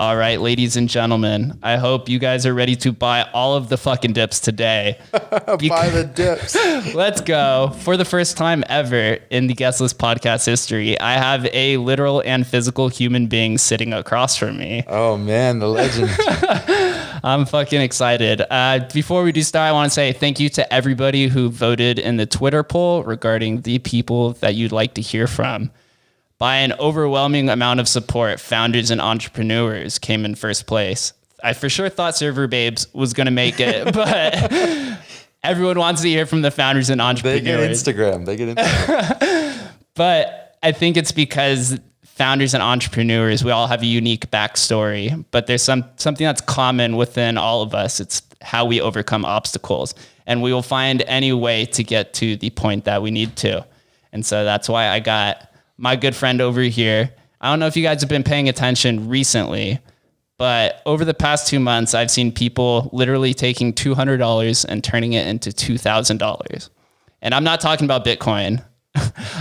All right, ladies and gentlemen, I hope you guys are ready to buy all of the fucking dips today. Buy the dips. Let's go. For the first time ever in the Guest List podcast history, I have a literal and physical human being sitting across from me. Oh, man, the legend. I'm fucking excited. Before we do start, I want to say thank you to everybody who voted in the Twitter poll regarding the people that you'd like to hear from. By an overwhelming amount of support, founders and entrepreneurs came in first place. I for sure thought Server Babes was going to make it, but everyone wants to hear from the founders and entrepreneurs. They get Instagram. But I think it's because founders and entrepreneurs, we all have a unique backstory, but there's something that's common within all of us. It's how we overcome obstacles, and we will find any way to get to the point that we need to. And so that's why I got my good friend over here. I don't know if you guys have been paying attention recently, but over the past 2 months, I've seen people literally taking $200 and turning it into $2,000. And I'm not talking about Bitcoin.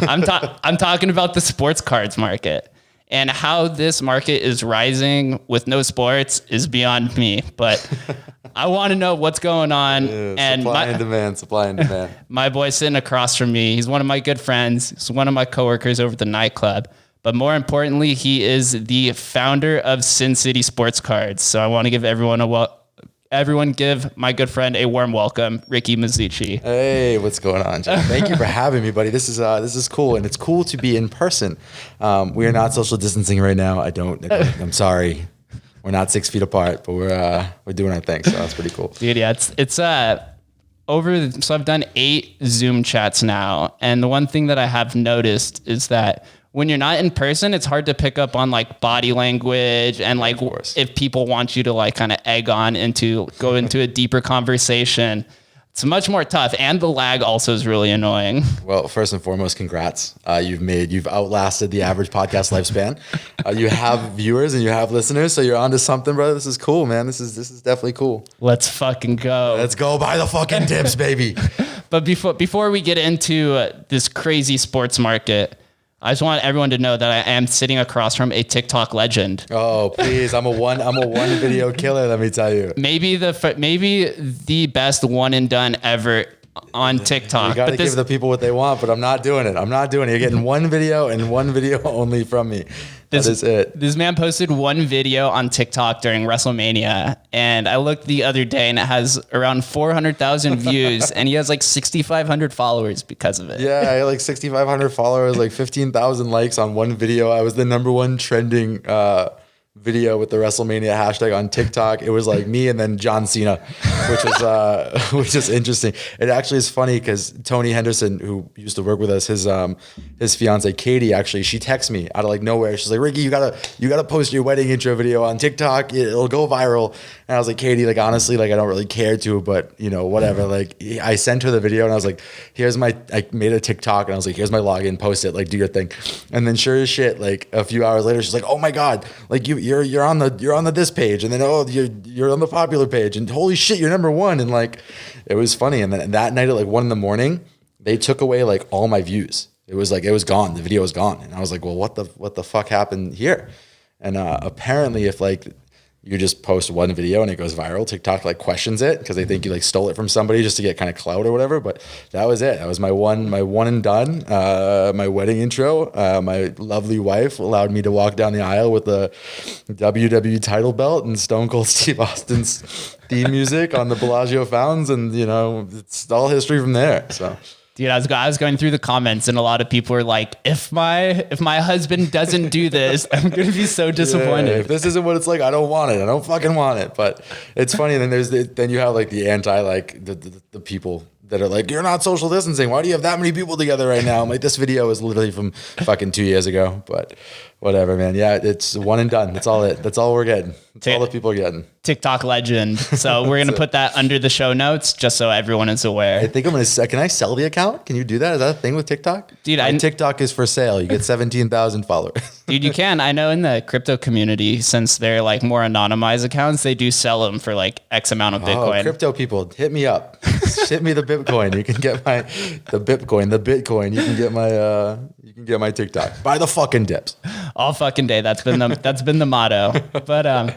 I'm talking about the sports cards market. And how this market is rising with no sports is beyond me. But I want to know what's going on. Yeah, and supply and demand. My boy sitting across from me, he's one of my good friends. He's one of my coworkers over at the nightclub. But more importantly, he is the founder of Sin City Sports Cards. So I want to give everyone give my good friend a warm welcome, Ricky Masucci. Hey, what's going on, Jeff? Thank you for having me, buddy. This is cool, and it's cool to be in person. We are not social distancing right now. I'm sorry. We're not 6 feet apart, but we're doing our thing, so that's pretty cool. Dude, yeah, it's over. So I've done 8 Zoom chats now, and the one thing that I have noticed is that when you're not in person, it's hard to pick up on like body language and like if people want you to like kind of go into a deeper conversation. It's much more tough, and the lag also is really annoying. Well, first and foremost, congrats. You've outlasted the average podcast lifespan. You have viewers and you have listeners, so you're onto something, brother. This is cool, man. This is definitely cool. Let's fucking go. Let's go buy the fucking dips, baby. But before we get into this crazy sports market, I just want everyone to know that I am sitting across from a TikTok legend. Oh, please. I'm a one video killer, let me tell you. Maybe the best one and done ever on TikTok. You got to give the people what they want, but I'm not doing it. You're getting one video and one video only from me. That is it. This man posted one video on TikTok during WrestleMania, and I looked the other day and it has around 400,000 views, and he has like 6,500 followers because of it. Yeah, I had like 6,500 followers, like 15,000 likes on one video. I was the #1 trending video with the WrestleMania hashtag on TikTok. It was like me and then John Cena, which is interesting. It actually is funny because Tony Henderson, who used to work with us, his fiance Katie, actually, she texts me out of like nowhere. She's like, Ricky, you gotta post your wedding intro video on TikTok. It'll go viral. And I was like, Katie, like honestly, like I don't really care to, but you know, whatever. Like I sent her the video and I was like, I made a TikTok and I was like, here's my login, post it, like do your thing. And then sure as shit, like a few hours later, she's like, oh my God, like you're on the this page, and then you're on the popular page, and holy shit, you're #1. And like it was funny. And then that night at like 1 a.m, they took away like all my views. It was gone. The video was gone. And I was like, well, what the fuck happened here? And apparently if like you just post one video and it goes viral, TikTok like questions it because they think you like stole it from somebody just to get kind of clout or whatever. But that was it. That was my one and done. My wedding intro. My lovely wife allowed me to walk down the aisle with the WWE title belt and Stone Cold Steve Austin's theme music on the Bellagio fountains, and you know it's all history from there. So. Dude, I was going through the comments, and a lot of people are like, if my husband doesn't do this, I'm going to be so disappointed. Yeah, if this isn't what it's like, I don't want it. I don't fucking want it. But it's funny. And then then you have like the anti, like the people that are like, you're not social distancing. Why do you have that many people together right now? I'm like, this video is literally from fucking 2 years ago, but whatever, man. Yeah, it's one and done. That's all we're getting. That's all the people are getting. TikTok legend. So we're going to put that under the show notes just so everyone is aware. I think I'm going to can I sell the account? Can you do that? Is that a thing with TikTok? Dude, TikTok is for sale. You get 17,000 followers. Dude, you can. I know in the crypto community, since they're like more anonymized accounts, they do sell them for like X amount of Bitcoin. Oh, crypto people, hit me up. Hit me the Bitcoin. You can get the Bitcoin. You can get my TikTok. Buy the fucking dips. all fucking day. That's been the motto. But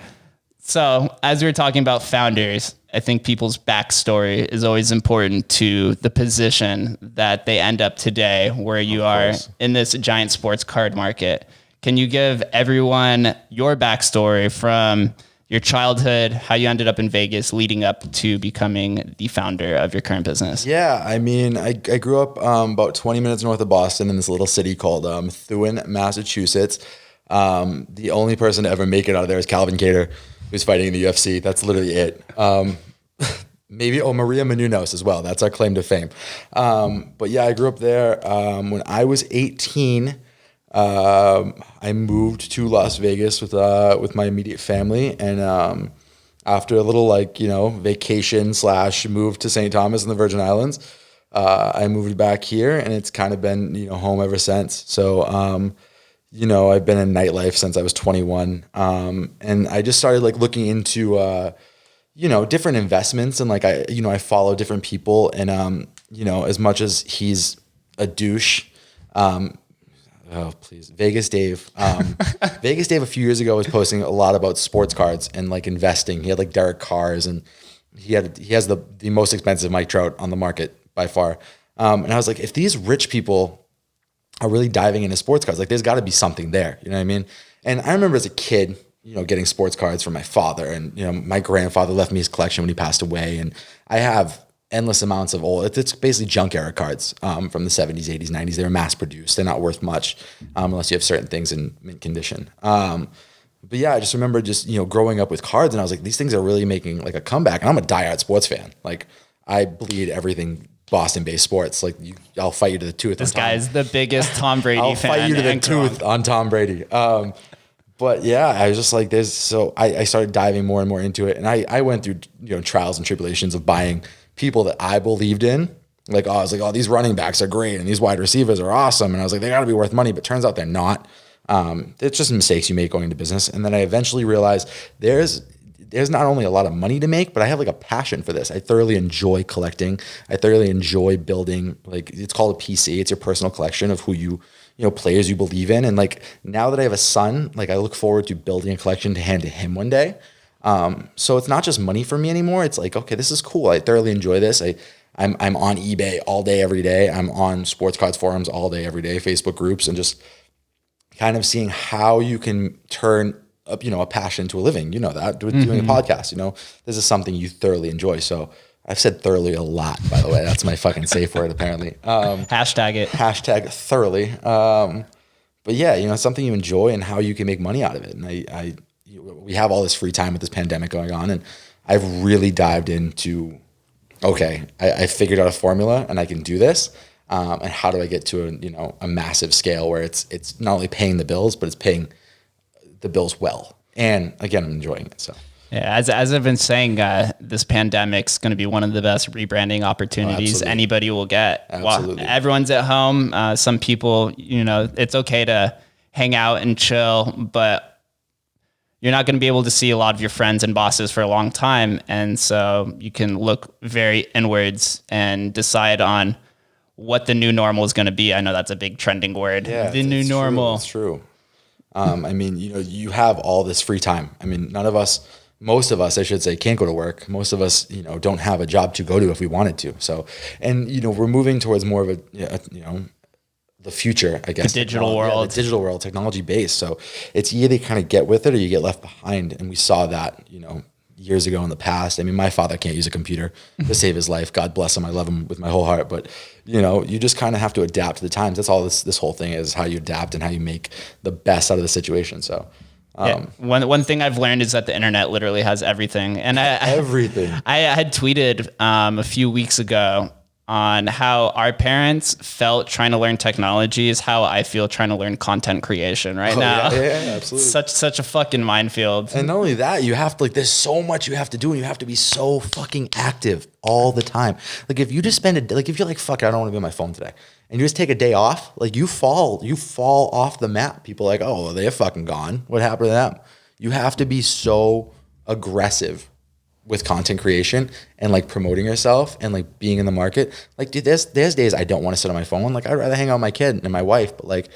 so as we were talking about founders, I think people's backstory is always important to the position that they end up today, where you are in this giant sports card market. Can you give everyone your backstory from your childhood, how you ended up in Vegas, leading up to becoming the founder of your current business? Yeah, I mean, I grew up about 20 minutes north of Boston in this little city called Methuen, Massachusetts. The only person to ever make it out of there is Calvin Kattar, who's fighting in the UFC. That's literally it. Maybe Maria Menounos as well. That's our claim to fame. But yeah, I grew up there. When I was 18, I moved to Las Vegas with my immediate family, and after a little vacation / move to St. Thomas in the Virgin Islands, I moved back here, and it's kind of been home ever since. So I've been in nightlife since I was 21, and I just started looking into different investments, and I follow different people, and as much as he's a douche. Oh, please. Vegas Dave. Vegas Dave a few years ago was posting a lot about sports cards and investing. He had Derek Carrs, and he has the most expensive Mike Trout on the market by far. And I was like, if these rich people are really diving into sports cards, there's got to be something there. You know what I mean? And I remember as a kid, getting sports cards from my father, and my grandfather left me his collection when he passed away, and I have endless amounts of old. It's basically junk era cards from the 70s, 80s, 90s. They were mass produced. They're not worth much unless you have certain things in mint condition. But yeah, I just remember growing up with cards, and I was like, these things are really making a comeback. And I'm a diehard sports fan. I bleed everything Boston-based sports. I'll fight you to the tooth. This guy's the biggest Tom Brady I'll fan. I'll fight you to the tooth on Tom Brady. But yeah, I was just I started diving more and more into it. And I went through, trials and tribulations of buying people that I believed in. I was like, oh, these running backs are great, and these wide receivers are awesome. And I was like, they gotta be worth money, but turns out they're not. It's just mistakes you make going into business. And then I eventually realized there's not only a lot of money to make, but I have a passion for this. I thoroughly enjoy collecting. I thoroughly enjoy building, it's called a PC. It's your personal collection of who players you believe in. And now that I have a son, I look forward to building a collection to hand to him one day. So it's not just money for me anymore. It's okay, this is cool. I thoroughly enjoy this. I'm on eBay all day, every day. I'm on sports cards forums all day, every day, Facebook groups, and just kind of seeing how you can turn up, a passion to a living. Doing a podcast, this is something you thoroughly enjoy. So I've said thoroughly a lot, by the way. That's my fucking safe word, apparently. Hashtag it. Hashtag thoroughly. But yeah, it's something you enjoy and how you can make money out of it. And we have all this free time with this pandemic going on, and I've really dived into, okay, I figured out a formula and I can do this. And how do I get to a massive scale where it's not only paying the bills, but it's paying the bills well. And again, I'm enjoying it. So yeah, as I've been saying, this pandemic's going to be one of the best rebranding opportunities anybody will get. Absolutely. While everyone's at home. Some people, it's okay to hang out and chill, but you're not going to be able to see a lot of your friends and bosses for a long time. And so you can look very inwards and decide on what the new normal is going to be. I know that's a big trending word. Yeah, the new normal. It's true. I mean, you have all this free time. I mean, most of us, I should say, can't go to work. Most of us, don't have a job to go to if we wanted to. So, and, we're moving towards more of the future, I guess. The digital world. The digital world, technology based. So it's either kind of get with it or you get left behind. And we saw that, years ago in the past. I mean, my father can't use a computer to save his life. God bless him. I love him with my whole heart. But, you just kind of have to adapt to the times. That's all this whole thing is, how you adapt and how you make the best out of the situation. So, one thing I've learned is that the internet literally has everything. And everything. I had tweeted a few weeks ago on how our parents felt trying to learn technology is how I feel trying to learn content creation right now. Yeah, absolutely. Such a fucking minefield. And not only that, you have to there's so much you have to do, and you have to be so fucking active all the time. If you just spend if you're fuck it, I don't want to be on my phone today, and you just take a day off, you fall off the map. People are like, oh, well, they're fucking gone. What happened to them? You have to be so aggressive with content creation and promoting yourself and being in the market. Dude, there's days I don't want to sit on my phone. I'd rather hang out with my kid and my wife, but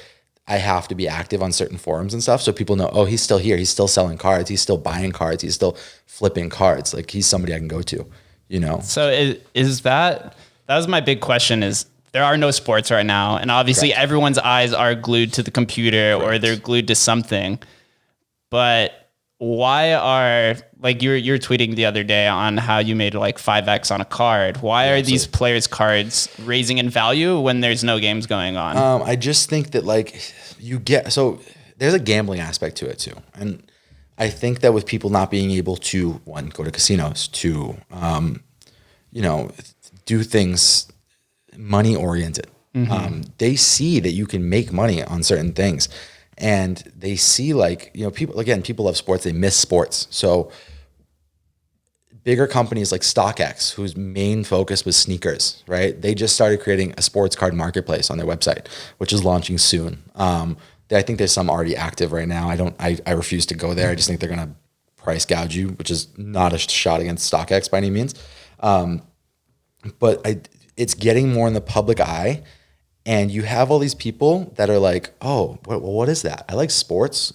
I have to be active on certain forums and stuff. So people know, oh, he's still here. He's still selling cards. He's still buying cards. He's still flipping cards. Like he's somebody I can go to, you know? So is that was my big question is there are no sports right now. And obviously everyone's eyes are glued to the computer or they're glued to something, but why are like you're tweeting the other day on how you made like 5x on a card. Why are these players' cards raising in value when there's no games going on? I just think that like so there's a gambling aspect to it too. And I think that with people not being able to, one, go to casinos, two, do things money oriented. They see that you can make money on certain things. And they see like, people love sports, they miss sports. So bigger companies like StockX, whose main focus was sneakers, right? They just started creating a sports card marketplace on their website, which is launching soon. I think there's some already active right now. I refuse to go there. I just think they're going to price gouge you, which is not a shot against StockX by any means. But it's getting more in the public eye. And you have all these people that are like, oh, what is that? I like sports.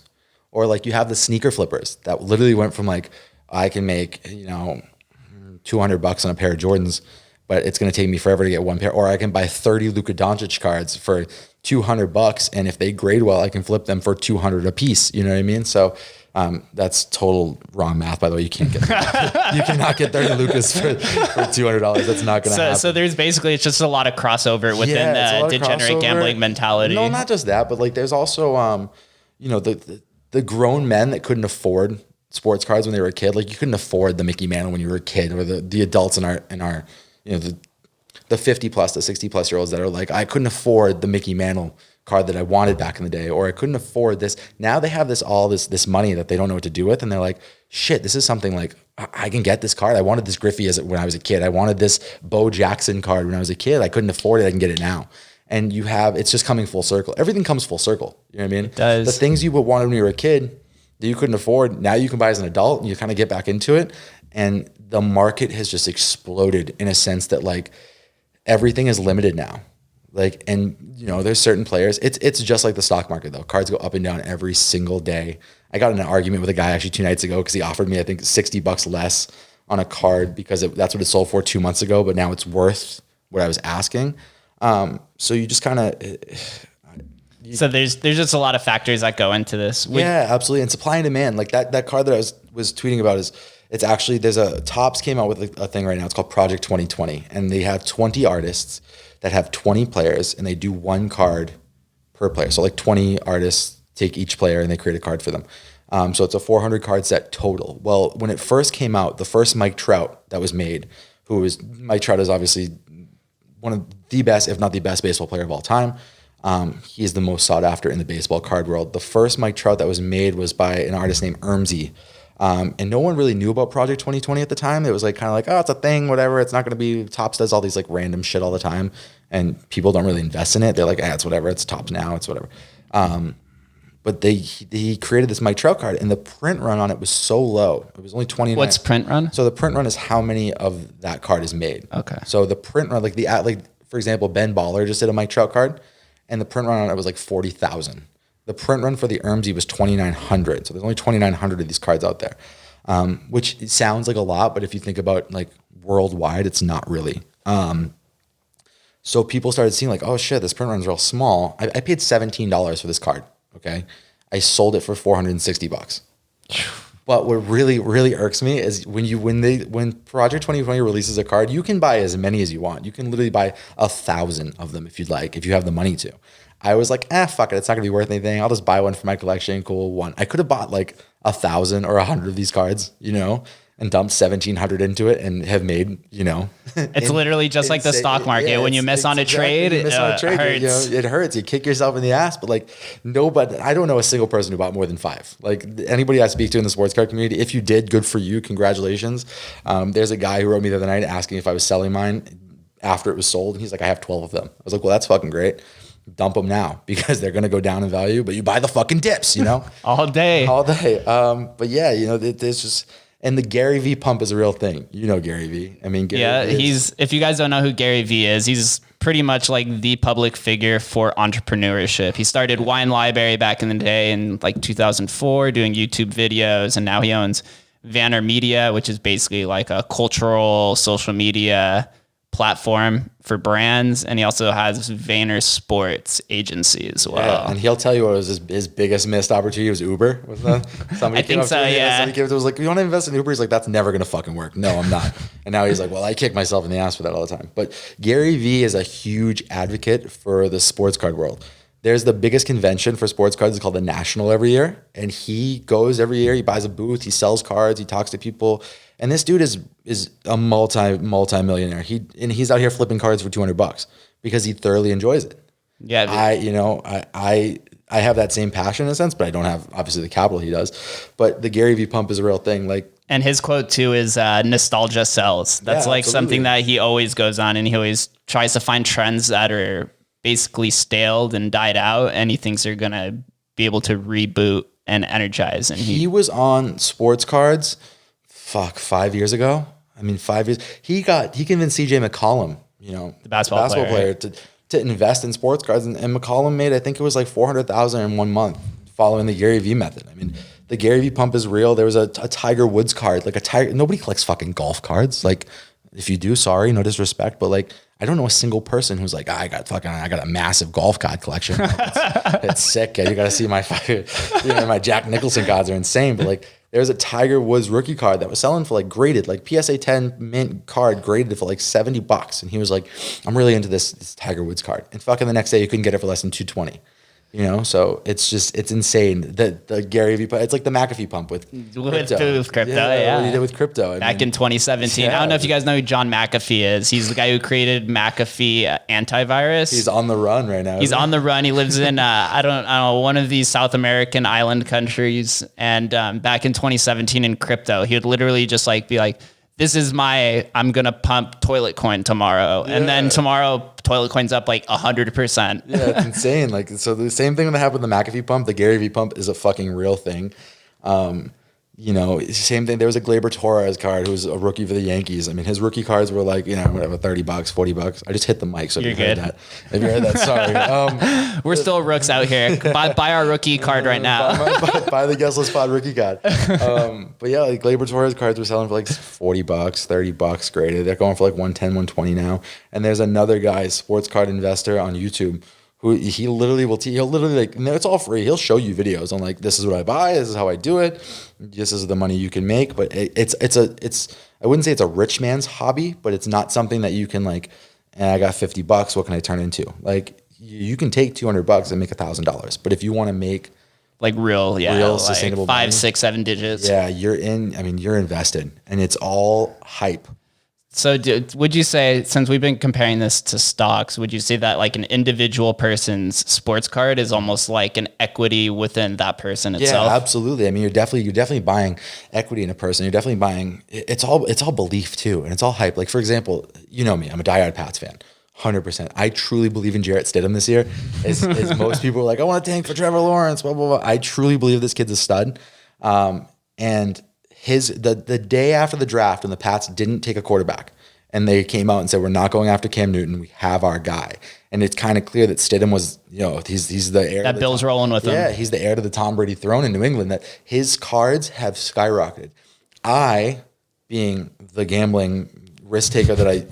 Or like you have the sneaker flippers that literally went from like, I can make, $200 on a pair of Jordans, but it's going to take me forever to get one pair. Or I can buy 30 Luka Doncic cards for $200. And if they grade well, I can flip them for $200 a piece. You know what I mean? So that's total wrong math, by the way. You can't get you cannot get 30 Lucas for $200. That's not going to happen. So there's basically, it's just a lot of crossover within the degenerate gambling mentality. No, not just that, but like there's also, the grown men that couldn't afford sports cards when they were a kid. Like you couldn't afford the Mickey Mantle when you were a kid, or the adults in our the 50 plus, the 60 plus year olds that are like, I couldn't afford the Mickey Mantle card that I wanted back in the day, or I couldn't afford this. Now they have this money that they don't know what to do with. And they're like, shit, this is something like I can get this card. I wanted this Griffey when I was a kid. I wanted this Bo Jackson card when I was a kid. I couldn't afford it. I can get it now. And it's just coming full circle. Everything comes full circle. You know what I mean? It does. The things you wanted when you were a kid that you couldn't afford, now you can buy as an adult, and you kind of get back into it. And the market has just exploded in a sense that like everything is limited now. Like, and there's certain players. It's just like the stock market though. Cards go up and down every single day. I got in an argument with a guy actually 2 nights ago because he offered me, I think, $60 less on a card because that's what it sold for 2 months ago, but now it's worth what I was asking. So you just kind of. So there's just a lot of factors that go into this. Yeah, absolutely. And supply and demand, like that card that I was tweeting about it's actually, Topps came out with a thing right now. It's called Project 2020, and they have 20 artists that have 20 players, and they do one card per player. So like 20 artists take each player and they create a card for them. So it's a 400 card set total. Well, when it first came out, the first Mike Trout that was made, Mike Trout is obviously one of the best, if not the best baseball player of all time. He is the most sought after in the baseball card world. The first Mike Trout that was made was by an artist named Ermsey. And no one really knew about Project 2020 at the time. It was like kind of like, oh, it's a thing, whatever. It's not going to be, Topps does all these like random shit all the time, and people don't really invest in it. They're like, it's whatever. It's Topps now. It's whatever. But he created this Mike Trout card, and the print run on it was so low. It was only 29. What's print run? So the print run is how many of that card is made. Okay. So the print run, for example, Ben Baller just did a Mike Trout card, and the print run on it was like 40,000. The print run for the Ermsey was 2,900. So there's only 2,900 of these cards out there, which sounds like a lot, but if you think about like worldwide, it's not really. So people started seeing like, oh shit, this print run is real small. I paid $17 for this card. Okay. I sold it for $460. But what really, really irks me is when Project 2020 releases a card, you can buy as many as you want. You can literally buy 1,000 of them if you'd like, if you have the money to. I was like, fuck it. It's not gonna be worth anything. I'll just buy one for my collection. Cool. One. I could have bought like 1,000 or 100 of these cards, and dumped 1,700 into it and have made, It's literally just like the stock market. When you miss on a trade, it hurts. It hurts. You kick yourself in the ass. But like I don't know a single person who bought more than 5. Like anybody I speak to in the sports card community, if you did, good for you. Congratulations. There's a guy who wrote me the other night asking if I was selling mine after it was sold. And he's like, I have 12 of them. I was like, well, that's fucking great. Dump them now because they're going to go down in value, but you buy the fucking dips, all day. But yeah, there's just, And the Gary V pump is a real thing. You know Gary V. I mean, Gary V if you guys don't know who Gary V is, he's pretty much like the public figure for entrepreneurship. He started Wine Library back in the day in like 2004 doing YouTube videos, and now he owns Vanner Media, which is basically like a cultural social media platform for brands, and he also has Vayner Sports agency as well. Yeah, and he'll tell you what was his biggest missed opportunity was Uber. Was that somebody? I think so. Yeah. Somebody came to was like, "You want to invest in Uber?" He's like, "That's never gonna fucking work." No, I'm not. And now he's like, "Well, I kick myself in the ass for that all the time." But Gary V is a huge advocate for the sports card world. There's the biggest convention for sports cards. It's called the National every year, and he goes every year. He buys a booth. He sells cards. He talks to people. And this dude is a multi-millionaire. He's out here flipping cards for $200 because he thoroughly enjoys it. Yeah, I have that same passion in a sense, but I don't have obviously the capital he does. But the Gary V pump is a real thing. Like, and his quote too is nostalgia sells. That's like absolutely. Something that he always goes on, and he always tries to find trends that are basically staled and died out, and he thinks they're gonna be able to reboot and energize. And he was on sports cards. 5 years ago. I mean, 5 years. He convinced CJ McCollum, the basketball player to invest in sports cards. And McCollum made, I think it was like $400,000 in 1 month following the Gary V method. I mean, the Gary V pump is real. There was a Tiger Woods card, nobody collects fucking golf cards. Like, if you do, sorry, no disrespect, but like, I don't know a single person who's like, I got a massive golf card collection. It's sick. You got to see my Jack Nicholson cards are insane. But like, there's a Tiger Woods rookie card that was selling for like graded, like PSA 10 mint card graded for like $70. And he was like, I'm really into this Tiger Woods card. And fucking the next day you couldn't get it for less than $220. So it's insane. The Gary V pump, it's like the McAfee pump with crypto. Yeah. What he did with crypto. Back in 2017. Yeah. I don't know if you guys know who John McAfee is. He's the guy who created McAfee antivirus. He's on the run right now. He's on the run. He lives in, I don't know, one of these South American island countries. And back in 2017 in crypto, he would literally just be like, this is I'm going to pump toilet coin tomorrow. Yeah. And then tomorrow, toilet coin's up like 100%. Yeah, it's insane. Like, so the same thing that happened with the McAfee pump, the Gary V pump is a fucking real thing. Same thing. There was a Gleyber Torres card who was a rookie for the Yankees. I mean, his rookie cards were like, whatever, $30, $40. I just hit the mic, so if you heard that. If you heard that, sorry. We're still rooks out here. Buy our rookie card right now. buy the guest list pod rookie card. But yeah, like Gleyber Torres cards were selling for like $40, $30 graded. They're going for like 110, 120 now. And there's another guy, sports card investor on YouTube, who he'll literally like, it's all free. He'll show you videos on like, this is what I buy. This is how I do it. This is the money you can make. But it's I wouldn't say it's a rich man's hobby, but it's not something that you can like, I got $50. What can I turn into? Like, you can take $200 and make $1,000. But if you want to make like real sustainable 5, money, 6, 7 digits. Yeah, you're invested, and it's all hype. So would you say, since we've been comparing this to stocks, would you say that like an individual person's sports card is almost like an equity within that person itself? Yeah, absolutely. I mean, you're definitely buying equity in a person. You're definitely buying, it's all belief too. And it's all hype. Like, for example, you know me, I'm a diehard Pats fan. 100%. I truly believe in Jarrett Stidham this year. As most people are like, I want to tank for Trevor Lawrence, blah, blah, blah. I truly believe this kid's a stud. And the day after the draft, when the Pats didn't take a quarterback, and they came out and said, we're not going after Cam Newton, we have our guy. And it's kind of clear that Stidham was, he's the heir. That Bill's rolling with him. Yeah, he's the heir to the Tom Brady throne in New England, that his cards have skyrocketed. I, being the gambling risk taker that I,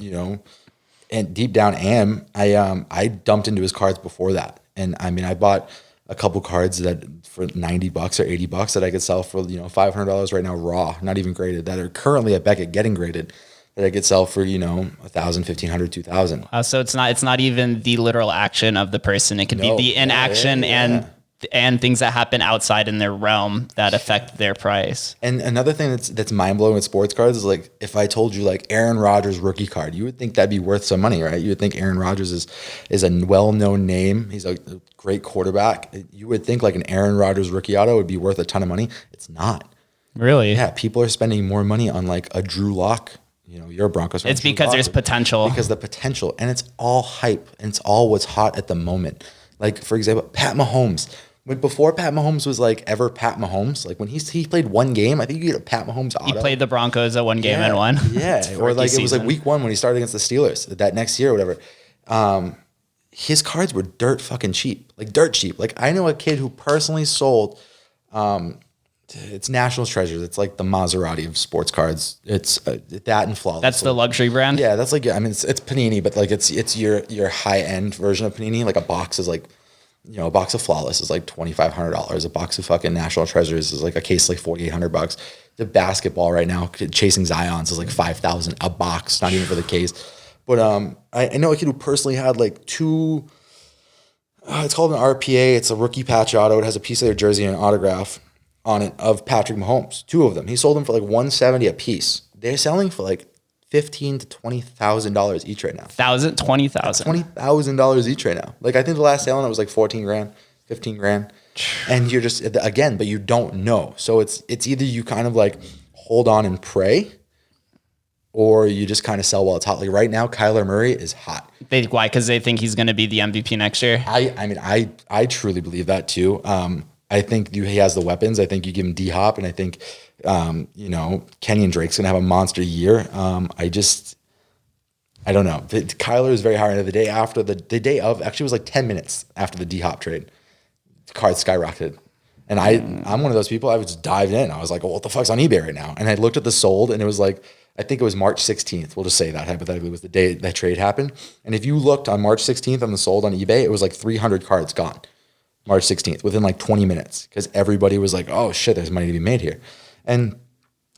and deep down am, I dumped into his cards before that. And I mean, I bought a couple cards that for $90 or $80 that I could sell for, $500 right now raw, not even graded, that are currently at Beckett getting graded, that I could sell for, $1,000, $1,500, $2,000. So it's not even the literal action of the person. It could be the inaction and things that happen outside in their realm that affect their price. And another thing that's mind blowing with sports cards is like, if I told you like Aaron Rodgers rookie card, you would think that'd be worth some money, right? You would think Aaron Rodgers is a well-known name. He's a great quarterback. You would think like an Aaron Rodgers rookie auto would be worth a ton of money. It's not. Really? Yeah. People are spending more money on like a Drew Lock. You're a Broncos fan. It's because there's potential. Because the potential, and it's all hype, and it's all what's hot at the moment. Like, for example, Pat Mahomes. before Pat Mahomes was like ever Pat Mahomes, like when he played one game, I think you get a Pat Mahomes auto. He played the Broncos at one game and won. Yeah, or like it was like week 1 when he started against the Steelers that next year or whatever. His cards were dirt fucking cheap, like dirt cheap. Like I know a kid who personally sold, it's Nationals Treasures. It's like the Maserati of sports cards. It's that and Flawless. That's the luxury brand. Yeah, that's like, I mean, it's Panini, but like it's your high end version of Panini. Like a box is like, a box of Flawless is like $2,500. A box of fucking National Treasures is like a case like $4,800. The basketball right now, Chasing Zions is like $5,000 a box, not even for the case. But I know a kid who personally had like 2. It's called an RPA. It's a rookie patch auto. It has a piece of their jersey and an autograph on it of Patrick Mahomes. 2 of them. He sold them for like $170 a piece. They're selling for like $15,000 to $20,000 each right now. $20,000. $20,000 each right now. Like I think the last sale on it was like $14,000, $15,000, and you're just again, but you don't know. So it's either you kind of like hold on and pray, or you just kind of sell while it's hot. Like right now, Kyler Murray is hot. Why? Because they think he's going to be the MVP next year. I mean, I truly believe that too. I think he has the weapons. I think you give him D-Hop, and I think, Kenyon Drake's going to have a monster year. I don't know. Kyler is very hard. And the day after, the day of, actually it was like 10 minutes after the D-Hop trade, the card skyrocketed. And I'm one of those people, I was just dived in. I was like, well, what the fuck's on eBay right now? And I looked at the sold, and it was like, I think it was March 16th. We'll just say that hypothetically was the day that trade happened. And if you looked on March 16th on the sold on eBay, it was like 300 cards gone. March 16th, within like 20 minutes, because everybody was like, oh shit, there's money to be made here. And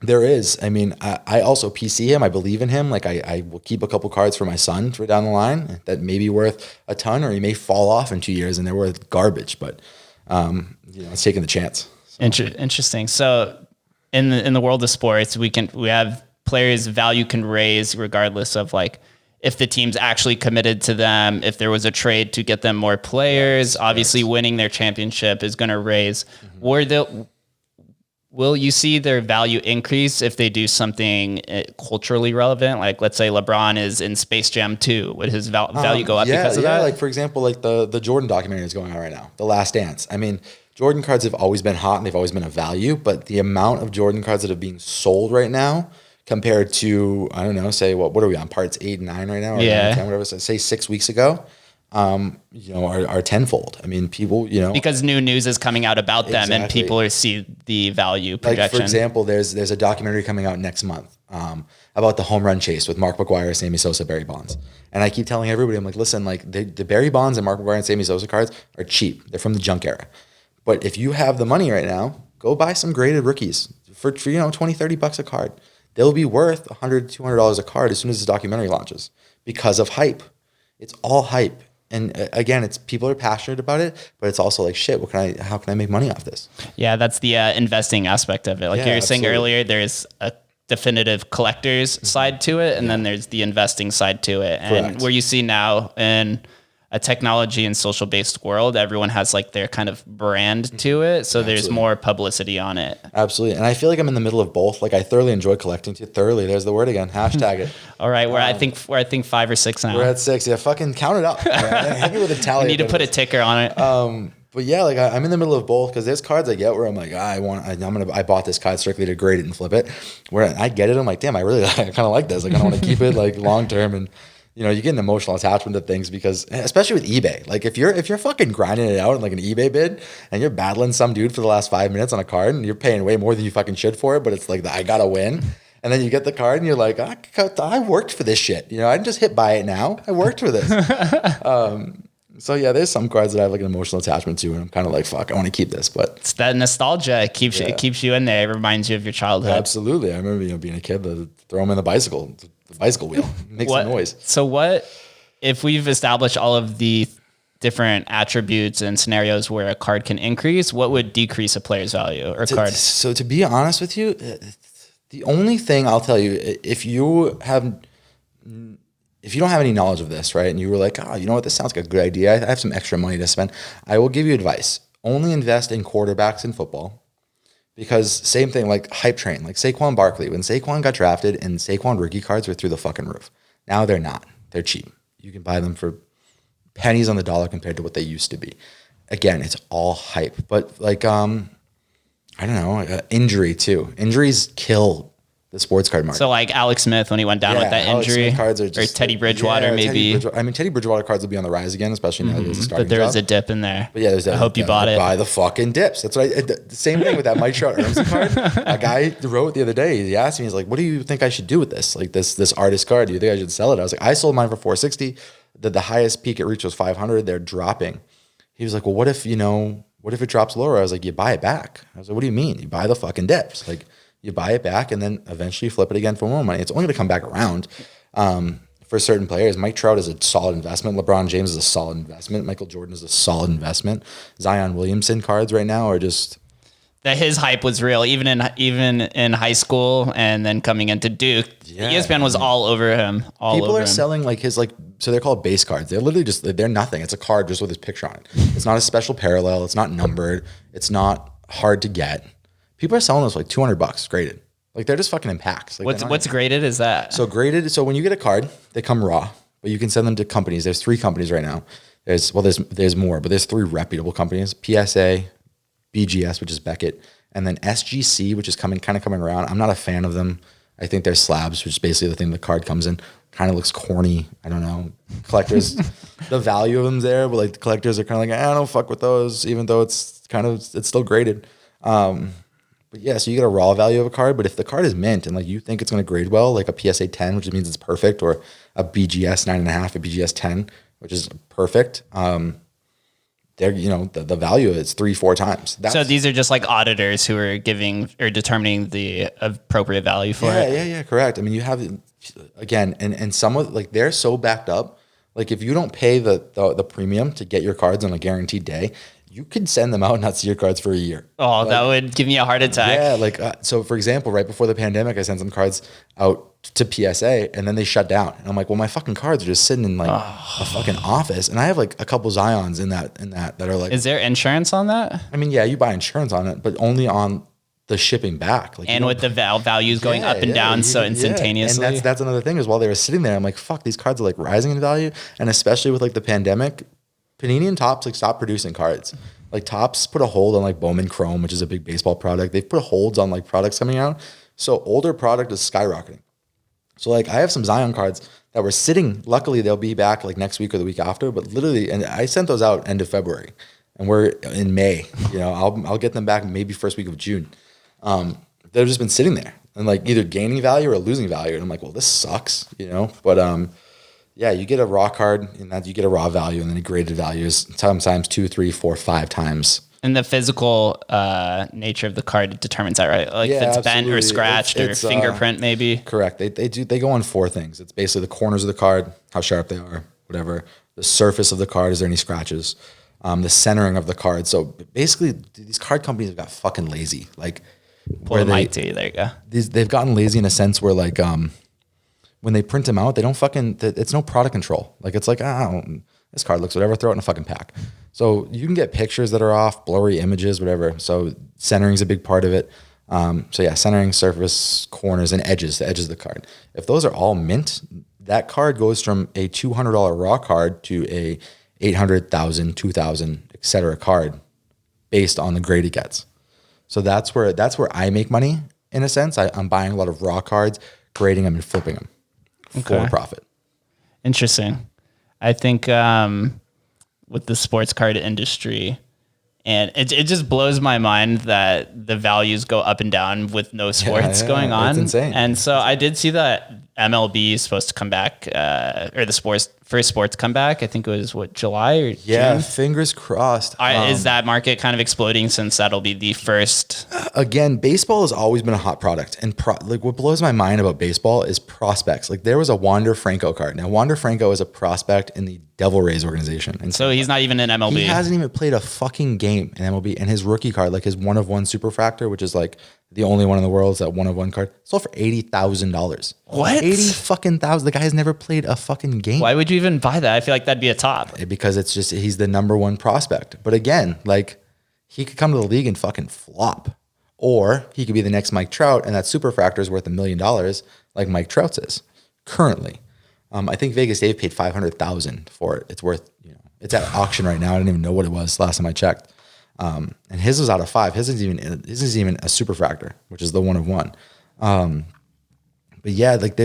there is. I mean, I also PC him. I believe in him. Like I will keep a couple cards for my son for down the line that may be worth a ton, or he may fall off in 2 years and they're worth garbage. But it's taking the chance. So. Interesting. So in the world of sports, we have players' value can raise regardless of like if the team's actually committed to them, if there was a trade to get them more players. Obviously winning their championship is going to raise. Will you see their value increase if they do something culturally relevant? Like let's say LeBron is in Space Jam 2. Would his value go up because of that? Like for example, like the Jordan documentary is going on right now, The Last Dance. I mean, Jordan cards have always been hot and they've always been a value, but the amount of Jordan cards that are being sold right now compared to, I don't know, say what are we on, parts 8 and 9 right now? Or 9, 10, whatever, say 6 weeks ago, are tenfold. I mean, people, because new news is coming out about them and people see the value projection. Like for example, there's a documentary coming out next month about the home run chase with Mark McGwire, Sammy Sosa, Barry Bonds. And I keep telling everybody, I'm like, listen, like the Barry Bonds and Mark McGwire and Sammy Sosa cards are cheap. They're from the junk era. But if you have the money right now, go buy some graded rookies for $20-$30 a card. They'll be worth $100-$200 a card as soon as this documentary launches because of hype. It's all hype. And again, it's people are passionate about it, but it's also like, shit, how can I make money off this? Yeah, that's the investing aspect of it. Like you were saying earlier, there's a definitive collector's side to it, and then there's the investing side to it. And Correct. where you see now in a technology and social based world, everyone has like their kind of brand to it. So there's more publicity on it. Absolutely. And I feel like I'm in the middle of both. Like I thoroughly enjoy collecting too. Thoroughly. There's the word again. Hashtag it. All right. We're I think 5 or 6 now. We're at 6. Yeah. Fucking count it up. I'm happy with the tally. We need to put a ticker on it. But yeah, like I'm in the middle of both because there's cards I get where I'm like, I bought this card strictly to grade it and flip it. Where I get it, I'm like, damn, I kind of like this. Like I want to keep it like long term, and you get an emotional attachment to things because, especially with eBay, like if you're fucking grinding it out in like an eBay bid and you're battling some dude for the last 5 minutes on a card and you're paying way more than you fucking should for it, but it's like I gotta win. And then you get the card and you're like, I worked for this shit. I didn't just hit buy it now. I worked for this. So yeah, there's some cards that I have like an emotional attachment to, and I'm kind of like, fuck, I want to keep this. But it's that nostalgia. It keeps you in there. It reminds you of your childhood. Absolutely. I remember being a kid, throw them in the bicycle wheel, makes a noise. So what if we've established all of the different attributes and scenarios where a card can increase? What would decrease a player's value or card? So to be honest with you, the only thing I'll tell you, if you don't have any knowledge of this, right, and you were like, you know what, this sounds like a good idea, I have some extra money to spend, I will give you advice. Only invest in quarterbacks in football, because same thing, like hype train, like Saquon Barkley. When Saquon got drafted and Saquon rookie cards were through the fucking roof. Now they're not. They're cheap. You can buy them for pennies on the dollar compared to what they used to be. again, it's all hype, but like, I don't know, injury too. Injuries kill the sports card market. So like Alex Smith when he went down with that Alex injury, Smith cards are just, or Teddy Bridgewater maybe. Teddy Bridgewater cards will be on the rise again, especially now that there's a starting But there was job. a dip in there. But yeah, I hope you bought it. Buy the fucking dips. That's what the same thing with that Mike Trout Earnhardt card. A guy wrote the other day, he asked me, he's like, what do you think I should do with this? Like this artist card, do you think I should sell it? I was like, I sold mine for 460. The highest peak it reached was 500. They're dropping. He was like, well, what if it drops lower? I was like, you buy it back. I was like, what do you mean? You buy the fucking dips. Like, you buy it back and then eventually flip it again for more money. It's only going to come back around for certain players. Mike Trout is a solid investment. LeBron James is a solid investment. Michael Jordan is a solid investment. Zion Williamson cards right now are just... That his hype was real, even in high school and then coming into Duke. Yeah, ESPN was all over him. People are selling like his so they're called base cards. They're literally they're nothing. It's a card just with his picture on it. It's not a special parallel. It's not numbered. It's not hard to get. People are selling those for like $200 graded. Like they're just fucking in packs. Like what's graded is that? So graded. So when you get a card, they come raw, but you can send them to companies. There's 3 companies right now. There's more, but there's 3 reputable companies: PSA, BGS, which is Beckett, and then SGC, which is coming around. I'm not a fan of them. I think they're slabs, which is basically the thing the card comes in. Kind of looks corny. I don't know. Collectors, the value of them's there, but like the collectors are kind of like, I don't fuck with those, even though it's still graded. But yeah, so you get a raw value of a card, but if the card is mint and like you think it's going to grade well, like a PSA 10, which means it's perfect, or a BGS 9.5, a BGS 10, which is perfect, they're, the value is 3-4 times. So these are just like auditors who are giving or determining the appropriate value for it? Yeah, correct. I mean, you have, again, and some of, like, they're so backed up. Like, if you don't pay the premium to get your cards on a guaranteed day, you could send them out and not see your cards for a year. Oh, that would give me a heart attack. Yeah, so for example, right before the pandemic, I sent some cards out to PSA and then they shut down. And I'm like, well, my fucking cards are just sitting in like a fucking office. And I have like a couple Zions in that are like... Is there insurance on that? I mean, yeah, you buy insurance on it, but only on the shipping back. Like, and with the values going up and down so instantaneously. And that's another thing is while they were sitting there, I'm like, fuck, these cards are like rising in value. And especially with like the pandemic, Panini and Topps like stopped producing cards. Like Topps put a hold on like Bowman Chrome, which is a big baseball product. They've put holds on like products coming out. So older product is skyrocketing. So like I have some Zion cards that were sitting. Luckily they'll be back like next week or the week after. But literally, and I sent those out end of February, and we're in May. I'll get them back maybe first week of June. They've just been sitting there and like either gaining value or losing value. And I'm like, well, this sucks, But yeah, you get a raw card, and that you get a raw value, and then a graded value is sometimes 2, 3, 4, 5 times. And the physical nature of the card determines that, right? Like if it's bent or scratched or fingerprint, maybe. Correct. They go on 4 things. It's basically the corners of the card, how sharp they are, whatever. The surface of the card, is there any scratches? The centering of the card. So basically, these card companies have got fucking lazy. Like, pull the mic to you. There you go. They've gotten lazy in a sense where like when they print them out, they don't it's no product control. Like it's like, this card looks whatever, throw it in a fucking pack. So you can get pictures that are off, blurry images, whatever. So centering is a big part of it. So yeah, centering, surface, corners, and edges, the edges of the card. If those are all mint, that card goes from a $200 raw card to a $800, $1,000, $2,000, etc. card based on the grade it gets. So that's where I make money in a sense. I'm buying a lot of raw cards, grading them and flipping them for profit. Interesting. I think with the sports card industry, and it just blows my mind that the values go up and down with no sports going on. It's insane. And so I did see that MLB is supposed to come back, or the first sports come back. I think it was July or June? Fingers crossed. Is that market kind of exploding since that'll be the first? Again, baseball has always been a hot product, and like what blows my mind about baseball is prospects. Like there was a Wander Franco card. Now Wander Franco is a prospect in the Devil Rays organization, and so he's not even in MLB. He hasn't even played a fucking game in MLB. And his rookie card, like his 1/1 Superfractor, which is like the only one in the world, is that 1/1 card, sold for $80,000. What? 80 fucking thousand. The guy has never played a fucking game. Why would you even buy that? I feel like that'd be a top. Because it's just, he's the number 1 prospect. But again, like he could come to the league and fucking flop. Or he could be the next Mike Trout, and that Superfractor is worth $1 million like Mike Trout's is currently. I think Vegas Dave paid $500,000 for it. It's worth, It's at auction right now. I didn't even know what it was last time I checked. And his was out of 5. His isn't even a superfractor, which is the 1 of 1. But yeah, like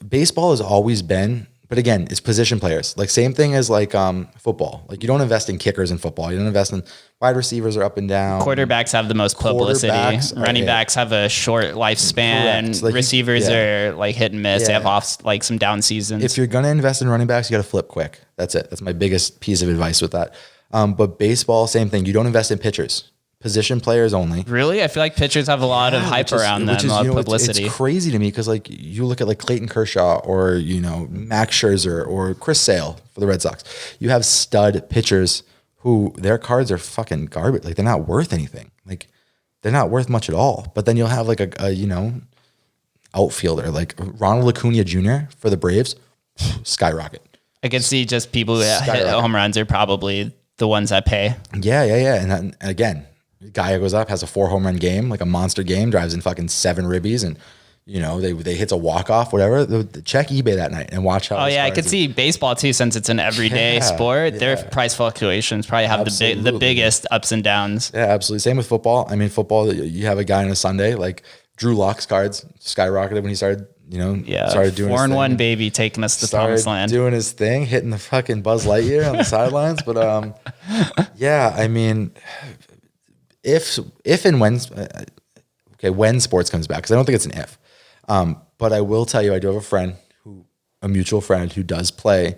baseball has always been, but again, it's position players. Like same thing as like football. Like you don't invest in kickers in football. You don't invest in wide receivers are up and down. Quarterbacks have the most publicity. Running backs have a short lifespan. Like receivers are like hit and miss. They have off like some down seasons. If you're gonna invest in running backs, you got to flip quick. That's it. That's my biggest piece of advice with that. But baseball, same thing. You don't invest in pitchers. Position players only. Really? I feel like pitchers have a lot of hype around them, a lot of publicity. It's crazy to me because like you look at like Clayton Kershaw or, Max Scherzer or Chris Sale for the Red Sox. You have stud pitchers who their cards are fucking garbage. Like they're not worth anything. Like they're not worth much at all. But then you'll have like a outfielder like Ronald Acuna Jr. for the Braves, skyrocket. I can see just people who hit home runs are probably the ones that pay. Yeah. And then, again, guy who goes up, has a 4 home run game, like a monster game, drives in fucking 7 ribbies, and they hits a walk off, whatever. Check eBay that night and watch how. Oh yeah, I could see baseball too, since it's an everyday sport. Yeah. Their price fluctuations probably have the biggest ups and downs. Yeah, absolutely. Same with football. I mean, football, you have a guy on a Sunday like Drew Lock's cards skyrocketed when he started. Started doing 4-1 baby taking us to promised land. Doing his thing, hitting the fucking Buzz Lightyear on the sidelines. But yeah, I mean, if and when, when sports comes back, because I don't think it's an if. But I will tell you, I do have a mutual friend who does play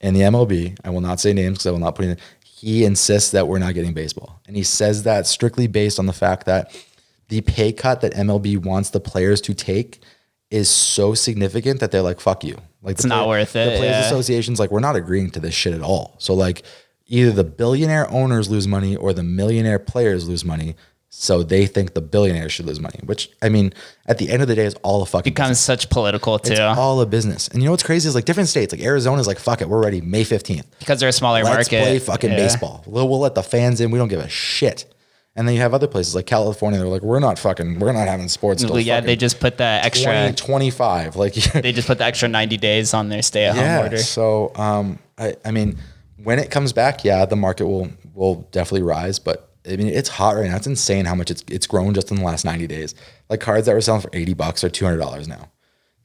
in the MLB. I will not say names because I will not put in. He insists that we're not getting baseball, and he says that strictly based on the fact that the pay cut that MLB wants the players to take is so significant that they're like, fuck you. Like it's not worth it. The Players Association's like, we're not agreeing to this shit at all. So like either the billionaire owners lose money or the millionaire players lose money. So they think the billionaires should lose money, which I mean, at the end of the day, it's all a fucking becomes business. Such political too. It's all a business. And you know what's crazy is like different states, like Arizona's like, fuck it, we're ready May 15th. Because they're a smaller Let's market. play fucking baseball. We'll let the fans in. We don't give a shit. And then you have other places like California. They're like, we're not having sports. Yeah, they just put the extra 25. Like they just put the extra 90 days on their stay-at-home order. So, I mean, when it comes back, the market will definitely rise. But I mean, it's hot right now. It's insane how much it's grown just in the last 90 days. Like cards that were selling for $80 are $200 now.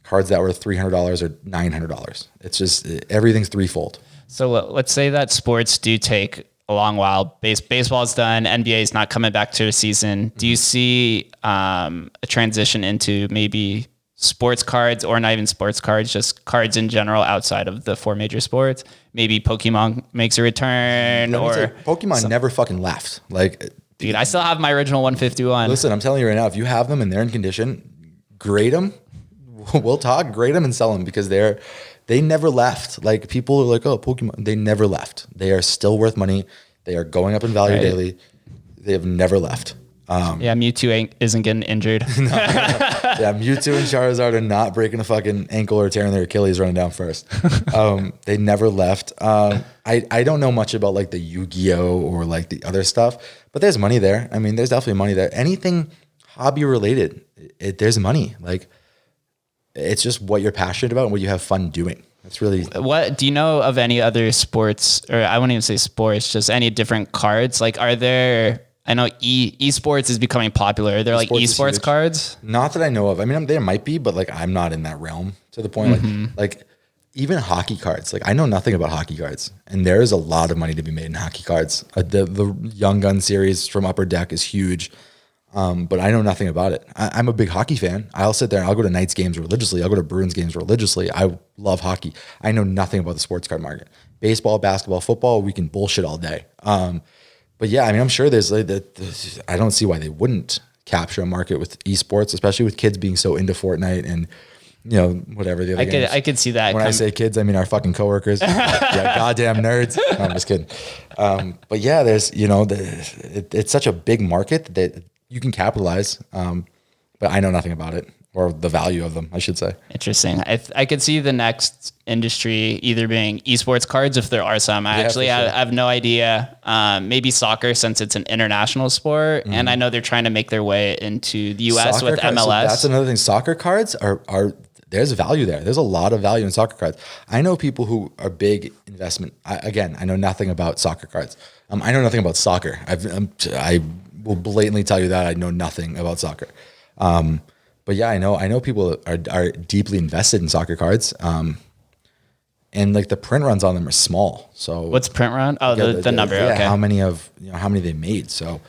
Cards that were $300 are $900. It's just everything's threefold. So let's say that sports do take a long while. Baseball's done. NBA is not coming back to the season. Do you see a transition into maybe sports cards, or not even sports cards, just cards in general outside of the 4 major sports? Maybe Pokemon makes a return, Pokemon never fucking left. Like, dude, I still have my original 151. Listen, I'm telling you right now, if you have them and they're in condition, grade them. We'll talk, grade them and sell them because they never left. Like people are like, oh, Pokemon, they never left. They are still worth money. They are going up in value daily. They have never left. Mewtwo isn't getting injured. Yeah, Mewtwo and Charizard are not breaking a fucking ankle or tearing their Achilles running down first. They never left. I don't know much about like the Yu-Gi-Oh or like the other stuff, but there's money there. I mean, there's definitely money there. Anything hobby related, there's money. Like it's just what you're passionate about and what you have fun doing. That's really. What do you know of any other sports, or I wouldn't even say sports, just any different cards? Like, are there? I know esports is becoming popular. Are there like esports cards? Not that I know of. I mean, there might be, but like I'm not in that realm to the point. Like even hockey cards. Like I know nothing about hockey cards, and there is a lot of money to be made in hockey cards. The Young Gun series from Upper Deck is huge. But I know nothing about it. I'm a big hockey fan. I'll sit there and I'll go to Knights games religiously. I'll go to Bruins games religiously. I love hockey. I know nothing about the sports card market. Baseball, basketball, football, we can bullshit all day. But yeah, I mean, I'm sure there's like I don't see why they wouldn't capture a market with esports, especially with kids being so into Fortnite and whatever the other games. I could see that. When I say kids, I mean our fucking coworkers. Yeah, goddamn nerds. No, I'm just kidding. But yeah, there's it's such a big market that you can capitalize, but I know nothing about it or the value of them, I should say. Interesting. I could see the next industry either being esports cards, if there are some. I have no idea. Maybe soccer, since it's an international sport, and I know they're trying to make their way into the US with MLS. So that's another thing. Soccer cards there's value there. There's a lot of value in soccer cards. I know people who are big investment. I know nothing about soccer cards. I know nothing about soccer. I will blatantly tell you that I know nothing about soccer. But yeah, I know people are deeply invested in soccer cards. And like the print runs on them are small. So what's print run? Oh, the number. Yeah, okay. how many they made. So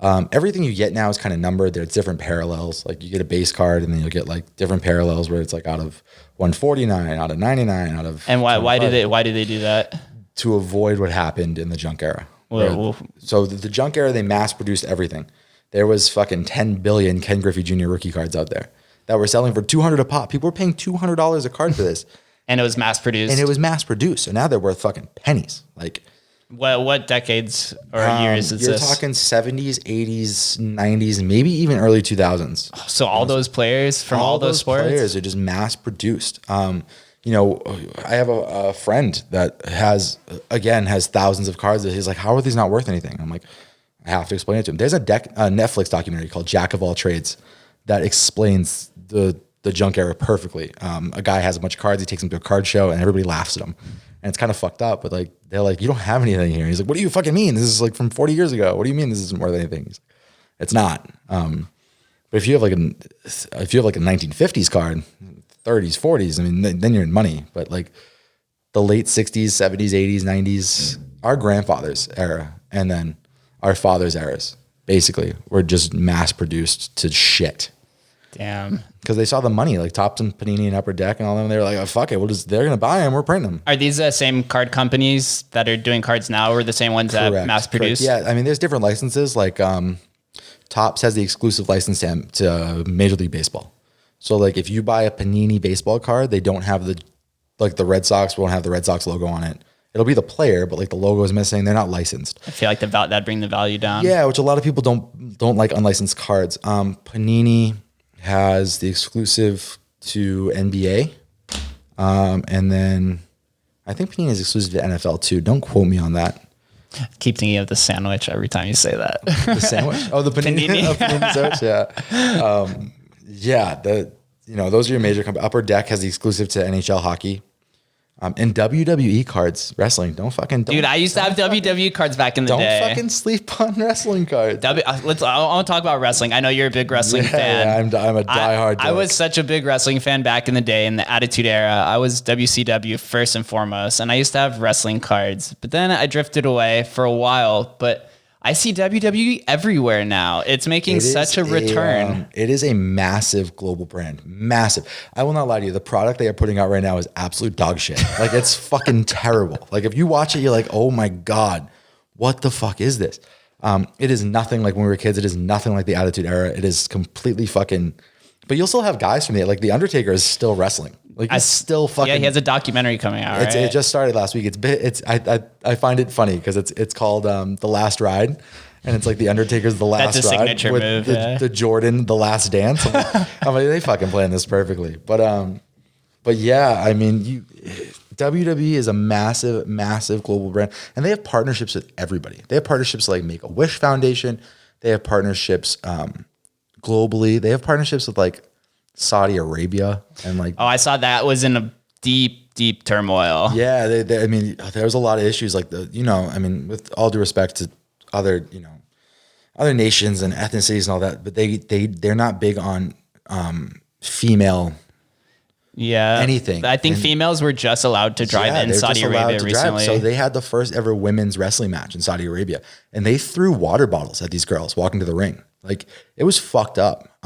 everything you get now is kind of numbered. There's different parallels. Like you get a base card, and then you'll get like different parallels where it's like out of 149, out of 99, out of. And why do they do that? To avoid what happened in the junk era. Well, so the junk era, they mass produced everything. There was fucking 10 billion Ken Griffey Jr. rookie cards out there that were selling for $200 a pop. People were paying $200 a card for this. And it was mass produced. So now they're worth fucking pennies. Like, what decades or years is you're this? You're talking 70s, 80s, 90s, and maybe even early 2000s. So all those players from all those sports players are just mass produced. I have a friend that has thousands of cards that he's like, how are these not worth anything? I'm like, I have to explain it to him. There's a Netflix documentary called Jack of All Trades that explains the junk era perfectly. A guy has a bunch of cards, he takes them to a card show, and everybody laughs at him. And it's kind of fucked up, but like they're like, you don't have anything here. He's like, what do you fucking mean? This is like from 40 years ago. What do you mean this isn't worth anything? He's like, it's not. But if you have like a 1950s card, 30s, 40s, I mean, then you're in money. But like the late 60s, 70s, 80s, 90s, our grandfather's era, and then our father's eras, basically, were just mass produced to shit. Damn. Because they saw the money, like Topps and Panini and Upper Deck and all them. They were like, oh, fuck it. They're going to buy them. We're printing them. Are these the same card companies that are doing cards now, or the same ones that mass produce? Yeah. I mean, there's different licenses. Like Topps has the exclusive license to Major League Baseball. So like if you buy a Panini baseball card, they don't have the Red Sox won't have the Red Sox logo on it. It'll be the player, but like the logo is missing. They're not licensed. I feel like that'd bring the value down. Yeah, which a lot of people don't like unlicensed cards. Panini has the exclusive to NBA. And then I think Panini is exclusive to NFL too. Don't quote me on that. Keep thinking of the sandwich every time you say that. The sandwich? Oh, the Panini. Panini sandwich, yeah. Those are your major companies. Upper Deck has the exclusive to NHL hockey. And WWE cards, wrestling. Dude, I used to have WWE cards back in the day. Don't fucking sleep on wrestling cards. I want to talk about wrestling. I know you're a big wrestling fan. Yeah, I'm a diehard. I was such a big wrestling fan back in the day in the Attitude Era. I was WCW first and foremost, and I used to have wrestling cards. But then I drifted away for a while. But I see WWE everywhere now. It's making such a return. It is a massive global brand. Massive. I will not lie to you. The product they are putting out right now is absolute dog shit. Like, it's fucking terrible. Like, if you watch it, you're like, oh my God, what the fuck is this? It is nothing like when we were kids. It is nothing like the Attitude Era. It is completely fucking... But you'll still have guys from it. Like, The Undertaker is still wrestling. Like, he's still fucking... Yeah, he has a documentary coming out, right? It just started last week. I find it funny because it's called The Last Ride, and it's like The Undertaker's The Last Ride. That's a signature with move. The Jordan The Last Dance. I'm like, they fucking plan this perfectly. But yeah, I mean, WWE is a massive, massive global brand, and they have partnerships with everybody. They have partnerships like Make-A-Wish Foundation. They have partnerships globally. They have partnerships with like Saudi Arabia and like. Oh, I saw that was in a deep turmoil. Yeah, I mean, there was a lot of issues like with all due respect to other nations and ethnicities and all that, but they're not big on female. Yeah, anything. I think females were just allowed to drive in Saudi Arabia recently. So they had the first ever women's wrestling match in Saudi Arabia, and they threw water bottles at these girls walking to the ring. Like, it was fucked up.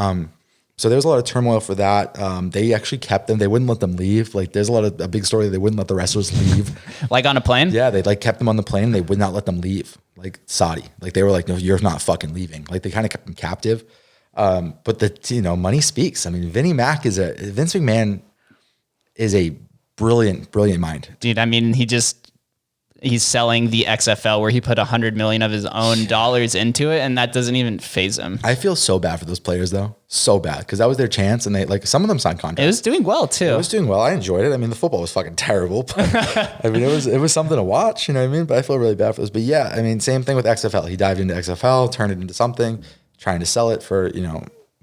So there was a lot of turmoil for that. They actually kept them. They wouldn't let them leave. Like, there's a big story. They wouldn't let the wrestlers leave. Like on a plane? Yeah, they like kept them on the plane. They would not let them leave. Like Saudi. Like, they were like, no, you're not fucking leaving. Like, they kind of kept them captive. But money speaks. I mean, Vince McMahon is a brilliant mind. Dude, I mean, he's selling the XFL where he put $100 million of his own dollars into it, and that doesn't even faze him. I feel so bad for those players though. So bad. Because that was their chance, and some of them signed contracts. It was doing well too. It was doing well. I enjoyed it. I mean, the football was fucking terrible. But I mean, it was something to watch, you know what I mean? But I feel really bad for those. But yeah, I mean, same thing with XFL. He dived into XFL, turned it into something, trying to sell it for,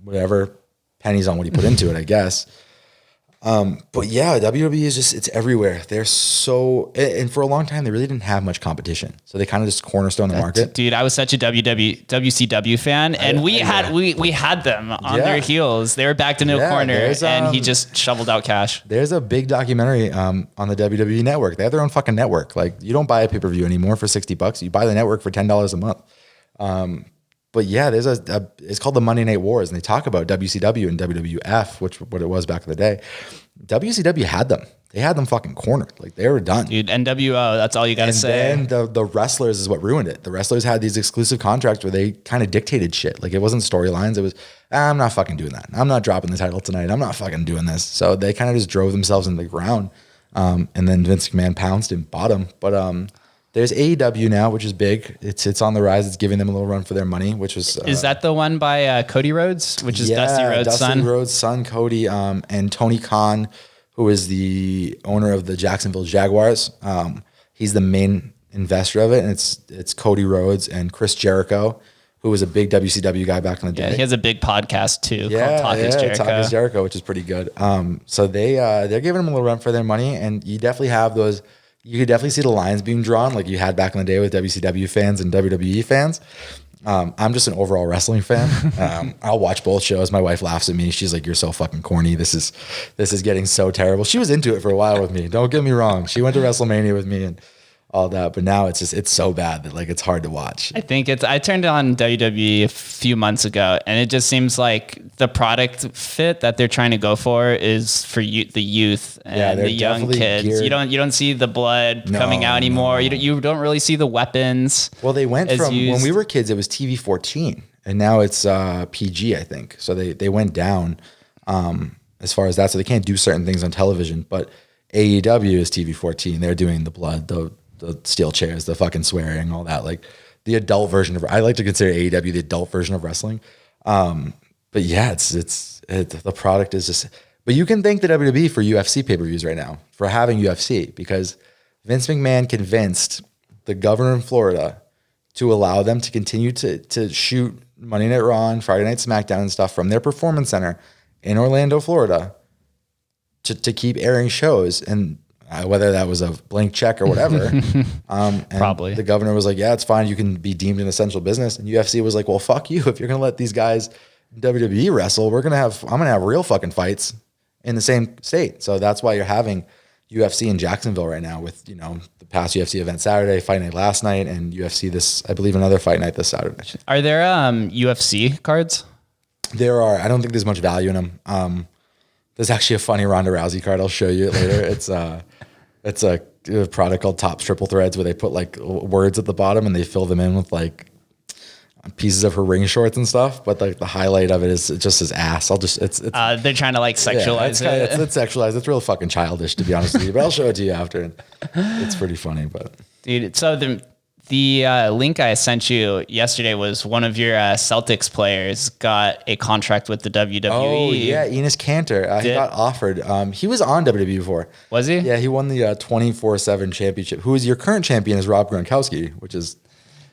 whatever, pennies on what he put into it, I guess. But yeah, WWE is just, it's everywhere. They're so, and for a long time, they really didn't have much competition. So they kind of just cornerstone the market. Dude, I was such a WCW fan, and we had them on their heels. They were backed into a corner, and he just shoveled out cash. There's a big documentary on the WWE network. They have their own fucking network. Like, you don't buy a pay-per-view anymore for $60. You buy the network for $10 a month. But yeah, there's it's called the Monday Night Wars, and they talk about WCW and WWF, which what it was back in the day. WCW had them. They had them fucking cornered. Like, they were done. Dude, NWO, that's all you got to say. And then the wrestlers is what ruined it. The wrestlers had these exclusive contracts where they kind of dictated shit. Like, it wasn't storylines. It was, I'm not fucking doing that. I'm not dropping the title tonight. I'm not fucking doing this. So they kind of just drove themselves into the ground. And then Vince McMahon pounced and bought them. But there's AEW now, which is big. It's on the rise. It's giving them a little run for their money, which was... is that the one by Cody Rhodes, which is Dusty Rhodes' son? Dusty Rhodes' son, Cody, and Tony Khan, who is the owner of the Jacksonville Jaguars. He's the main investor of it, and it's Cody Rhodes and Chris Jericho, who was a big WCW guy back in the day. Yeah, he has a big podcast too called Talk is Jericho. Talk is Jericho, which is pretty good. So they're giving them a little run for their money, and you definitely have those... You could definitely see the lines being drawn like you had back in the day with WCW fans and WWE fans. I'm just an overall wrestling fan. I'll watch both shows. My wife laughs at me. She's like, "You're so fucking corny. This is getting so terrible." She was into it for a while with me. Don't get me wrong. She went to WrestleMania with me and all that, but now it's so bad that like it's hard to watch. I turned on WWE a few months ago, and it just seems like the product fit that they're trying to go for is for the youth and the young kids. Geared. You don't see the blood coming out anymore. No. You don't really see the weapons. Well, they went from when we were kids, it was TV 14, and now it's PG, I think. So they went down as far as that. So they can't do certain things on television. But AEW is TV 14. They're doing the blood, the steel chairs, the fucking swearing, all that. Like the adult version of, I like to consider AEW the adult version of wrestling. But yeah, the product is just, but you can thank the WWE for UFC pay-per-views right now for having UFC, because Vince McMahon convinced the governor in Florida to allow them to continue to shoot Monday Night Raw and Friday Night SmackDown and stuff from their performance center in Orlando, Florida to keep airing shows. And whether that was a blank check or whatever. And probably. The governor was like, yeah, it's fine. You can be deemed an essential business. And UFC was like, well, fuck you. If you're going to let these guys WWE wrestle, I'm going to have real fucking fights in the same state. So that's why you're having UFC in Jacksonville right now with, the past UFC event Saturday, Fight Night last night, and UFC I believe another Fight Night this Saturday. Are there UFC cards? There are. I don't think there's much value in them. There's actually a funny Ronda Rousey card. I'll show you it later. It's a product called Topps Triple Threads where they put like words at the bottom and they fill them in with like pieces of her ring shorts and stuff. But like the highlight of it is just his ass. They're trying to like sexualize it. It's sexualized. It's real fucking childish, to be honest with you. But I'll show it to you after. And it's pretty funny. But dude, so the link I sent you yesterday was one of your Celtics players got a contract with the WWE. Oh, yeah. Enes Kanter. He got offered. He was on WWE before. Was he? Yeah, he won the 24/7 championship. Who is your current champion is Rob Gronkowski, which is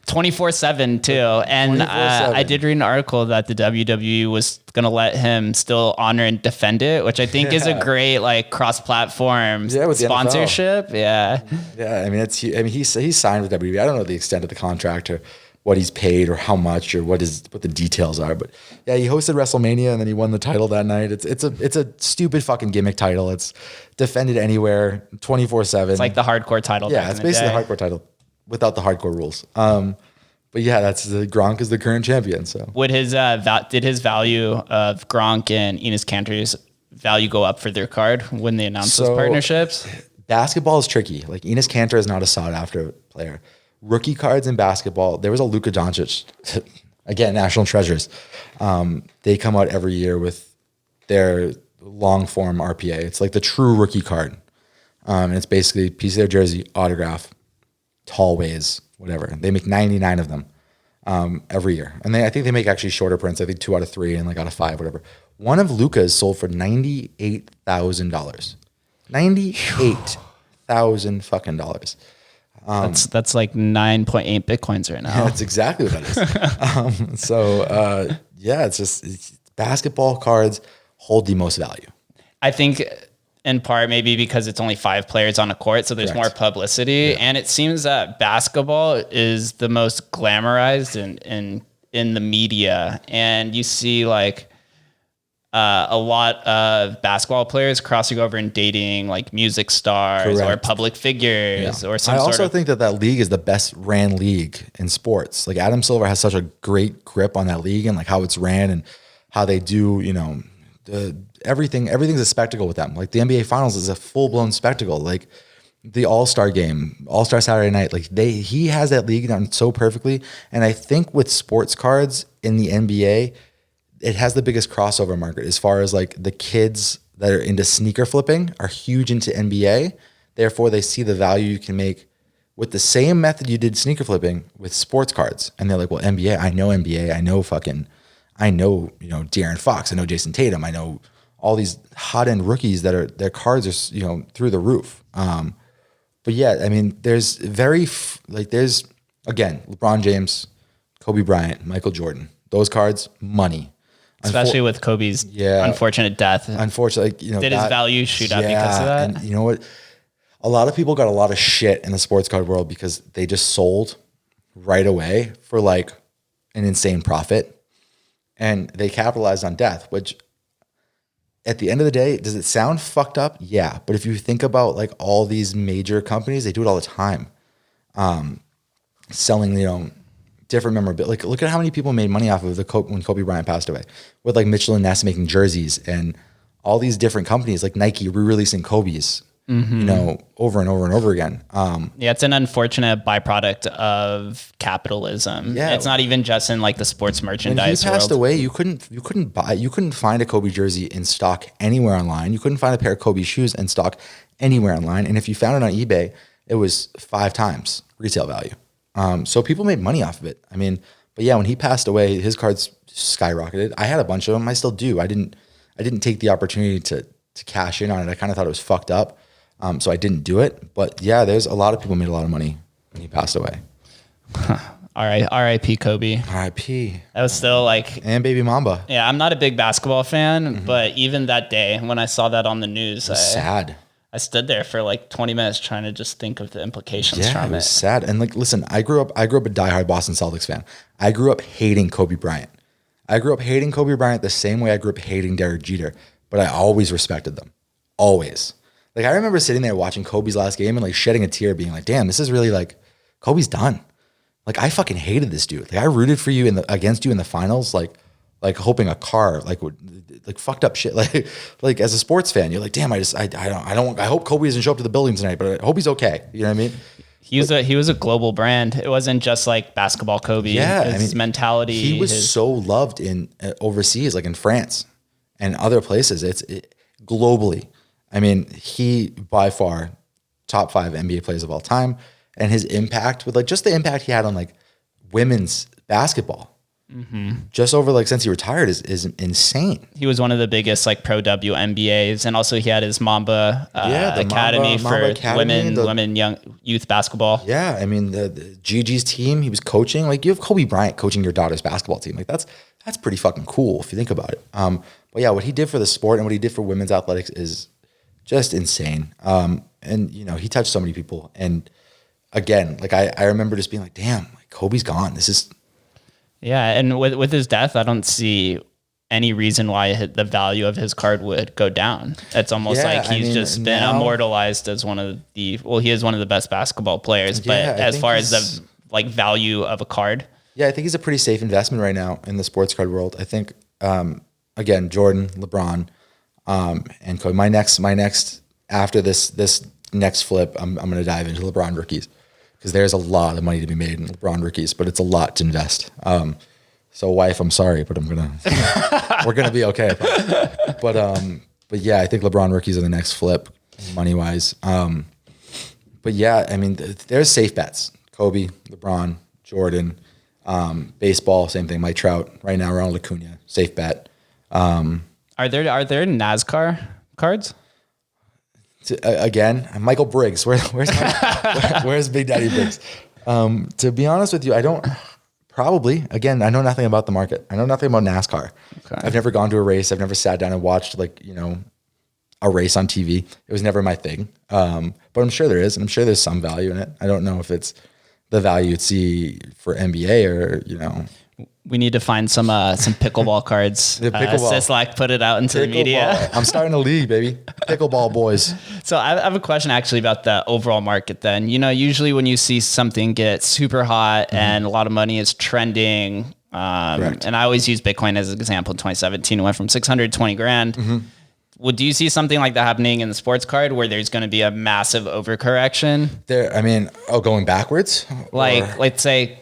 24/7 too. And I did read an article that the WWE was going to let him still honor and defend it, which I think is a great like cross-platform sponsorship. Yeah. I mean, he's signed with WWE. I don't know the extent of the contract or what he's paid or how much or what the details are, but yeah, he hosted WrestleMania and then he won the title that night. It's a stupid fucking gimmick title. It's defended anywhere 24/7. It's like the hardcore title. Yeah, it's basically the hardcore title without the hardcore rules. But yeah, Gronk is the current champion. So would did his value of Gronk and Enes Kanter's value go up for their card when they announced those partnerships? Basketball is tricky. Like Enes Kanter is not a sought after player. Rookie cards in basketball, there was a Luka Doncic, again, national treasures. They come out every year with their long form RPA. It's like the true rookie card. And it's basically a piece of their jersey, autograph, tall ways, whatever. They make 99 of them every year. And I think they make actually shorter prints. I think 2 out of 3 and like out of 5, whatever. One of Luka's sold for $98,000. $98,000 fucking dollars. That's like 9.8 Bitcoins right now. Yeah, that's exactly what that is. It's just basketball cards hold the most value. I think in part maybe because it's only 5 players on a court, so there's more publicity. Yeah. And it seems that basketball is the most glamorized in the media. And you see like a lot of basketball players crossing over and dating like music stars or public figures or some I sort also of. think that league is the best ran league in sports. Like Adam Silver has such a great grip on that league and like how it's ran and how they do, you know, everything's a spectacle with them. Like the NBA Finals is a full blown spectacle. Like the All-Star game, All-Star Saturday night, like he has that league done so perfectly. And I think with sports cards in the NBA, it has the biggest crossover market as far as like the kids that are into sneaker flipping are huge into NBA. Therefore, they see the value you can make with the same method you did sneaker flipping with sports cards. And they're like, well, NBA, I know NBA, I know, you know, De'Aaron Fox, I know Jason Tatum, I know all these hot end rookies that are, their cards are, you know, through the roof. But yeah, I mean, there's again, LeBron James, Kobe Bryant, Michael Jordan, those cards, money. Especially with Kobe's unfortunate death. Unfortunately, you know, did his value shoot up because of that? And you know what? A lot of people got a lot of shit in the sports card world because they just sold right away for like an insane profit. And they capitalized on death, which at the end of the day, does it sound fucked up? Yeah. But if you think about like all these major companies, they do it all the time. Selling, you know, different memorabilia. Like look at how many people made money off of when Kobe Bryant passed away with like Mitchell and Ness making jerseys and all these different companies like Nike re-releasing Kobe's. You know, over and over and over again. Yeah, it's an unfortunate byproduct of capitalism. Yeah, it's not even just in like the sports merchandise when he passed world. away, you couldn't find a Kobe jersey in stock anywhere online. You couldn't find a pair of Kobe shoes in stock anywhere online. And if you found it on eBay, it was 5 times retail value. So people made money off of it. I mean, but yeah, when he passed away, his cards skyrocketed. I had a bunch of them. I still do. I didn't take the opportunity to cash in on it. I kind of thought it was fucked up. So I didn't do it, but yeah, there's a lot of people made a lot of money when he passed away. R.I.P. Kobe. R.I.P. That was still like, and Baby Mamba. Yeah, I'm not a big basketball fan, but even that day when I saw that on the news, sad. I stood there for like 20 minutes trying to just think of the implications from it. Yeah, it was sad. And like, listen, I grew up a diehard Boston Celtics fan. I grew up hating Kobe Bryant. The same way I grew up hating Derek Jeter, but I always respected them. Always. Like I remember sitting there watching Kobe's last game and like shedding a tear being like, damn, this is really like, Kobe's done. Like I fucking hated this dude. Like I rooted for you against you in the finals, like hoping a car like would like fucked up shit. Like as a sports fan, you're like, damn, I hope Kobe doesn't show up to the building tonight, but I hope he's okay. You know what I mean? He was a global brand. It wasn't just like basketball Kobe. Yeah, his mentality. He was so loved in overseas, like in France and other places. Globally. I mean, he by far top 5 NBA players of all time, and his impact with like just the impact he had on like women's basketball, just over like since he retired is insane. He was one of the biggest like pro WNBAs, and also he had his Mamba Academy for women young youth basketball. Yeah, I mean the Gigi's team he was coaching. Like you have Kobe Bryant coaching your daughter's basketball team. Like that's pretty fucking cool if you think about it. But yeah, what he did for the sport and what he did for women's athletics is just insane. And you know, he touched so many people. And again, like I remember just being like, damn, like Kobe's gone. This is. Yeah. And with his death, I don't see any reason why the value of his card would go down. It's almost like he's just been immortalized as he is one of the best basketball players, but as far as the like value of a card. Yeah. I think he's a pretty safe investment right now in the sports card world. I think, again, Jordan, LeBron, and Kobe. My next after this next flip, I'm going to dive into LeBron rookies because there's a lot of money to be made in LeBron rookies, but it's a lot to invest. So wife, I'm sorry, but we're gonna be okay. But yeah, I think LeBron rookies are the next flip money wise. But yeah, I mean, there's safe bets: Kobe, LeBron, Jordan, baseball, same thing. Mike Trout right now, Ronald Acuna, safe bet. Are there NASCAR cards? Again, Michael Briggs. Where's Big Daddy Briggs? To be honest with you, I don't. Probably. Again, I know nothing about the market. I know nothing about NASCAR. Okay. I've never gone to a race. I've never sat down and watched a race on TV. It was never my thing. But I'm sure there is, and I'm sure there's some value in it. I don't know if it's the value you'd see for NBA or, you know. We need to find some pickleball cards. The pickleball. Sislak put it out into the media. I'm starting a league, baby. Pickleball boys. So I have a question actually about the overall market then. You know, usually when you see something get super hot and a lot of money is trending, and I always use Bitcoin as an example. In 2017, it went from 600 to 20 grand. Do you see something like that happening in the sports card where there's going to be a massive overcorrection? Going backwards? Like, let's say,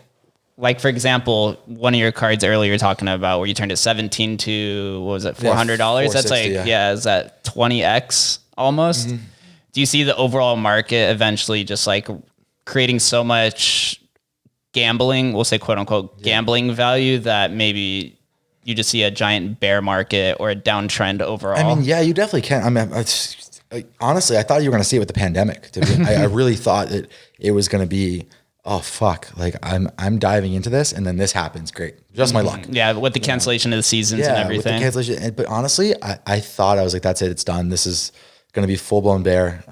like, for example, one of your cards earlier you're talking about where you turned it 17 to, what was it, $400? That's like, is that 20x almost? Do you see the overall market eventually just like creating so much gambling, we'll say quote unquote gambling value, that maybe you just see a giant bear market or a downtrend overall? I mean, yeah, you definitely can. I mean, honestly, I thought you were going to see it with the pandemic. I really thought that it was going to be, oh fuck, like I'm diving into this and then this happens. Great. Just my luck. Yeah. With the cancellation of the seasons and everything. With the cancellation. But honestly, I thought, I was like, that's it. It's done. This is going to be full blown bear.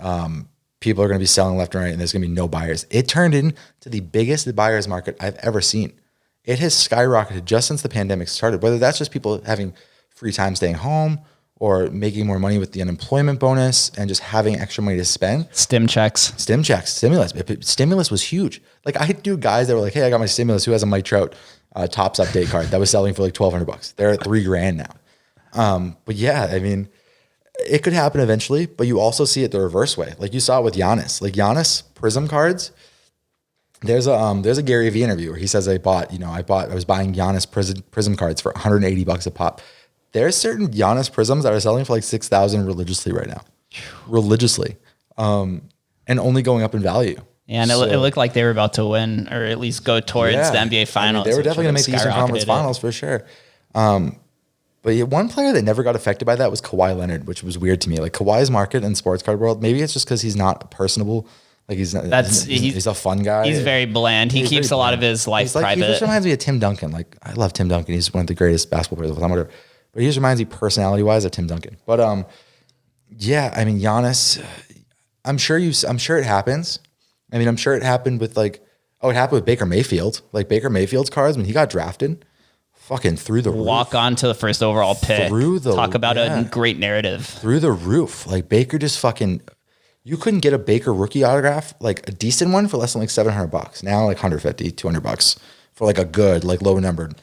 People are going to be selling left and right and there's going to be no buyers. It turned into the biggest buyer's market I've ever seen. It has skyrocketed just since the pandemic started, whether that's just people having free time staying home or making more money with the unemployment bonus and just having extra money to spend. Stimulus. Stimulus was huge. Like I knew guys that were like, hey, I got my stimulus. Who has a Mike Trout Tops update card that was selling for like $1,200? They're at $3,000 now. But yeah, I mean, it could happen eventually, but you also see it the reverse way. Like you saw it with Giannis. Like Giannis Prism cards. There's a Gary Vee interview where he says I was buying Giannis Prism cards for $180 a pop. There's certain Giannis Prisms that are selling for like 6,000 religiously right now. And only going up in value. Yeah, and it looked like they were about to win or at least go towards the NBA Finals. I mean, they were definitely going to make the Eastern Conference Finals for sure. But one player that never got affected by that was Kawhi Leonard, which was weird to me. Like Kawhi's market in the sports card world, maybe it's just because he's not personable. Like he's a fun guy. He's very bland. He keeps a lot of his life private. He just reminds me of Tim Duncan. Like I love Tim Duncan. He's one of the greatest basketball players of all time, whatever. But he just reminds me personality wise of Tim Duncan. But yeah, I mean Giannis, I'm sure it happens. I mean, I'm sure it happened with it happened with Baker Mayfield. Like Baker Mayfield's cards when he got drafted, fucking through the roof. Walk on to the first overall pick. Talk about a great narrative. Through the roof. Like Baker just fucking, you couldn't get a Baker rookie autograph, like a decent one, for less than like $700. Now like $150, $200 for like a good, like low numbered.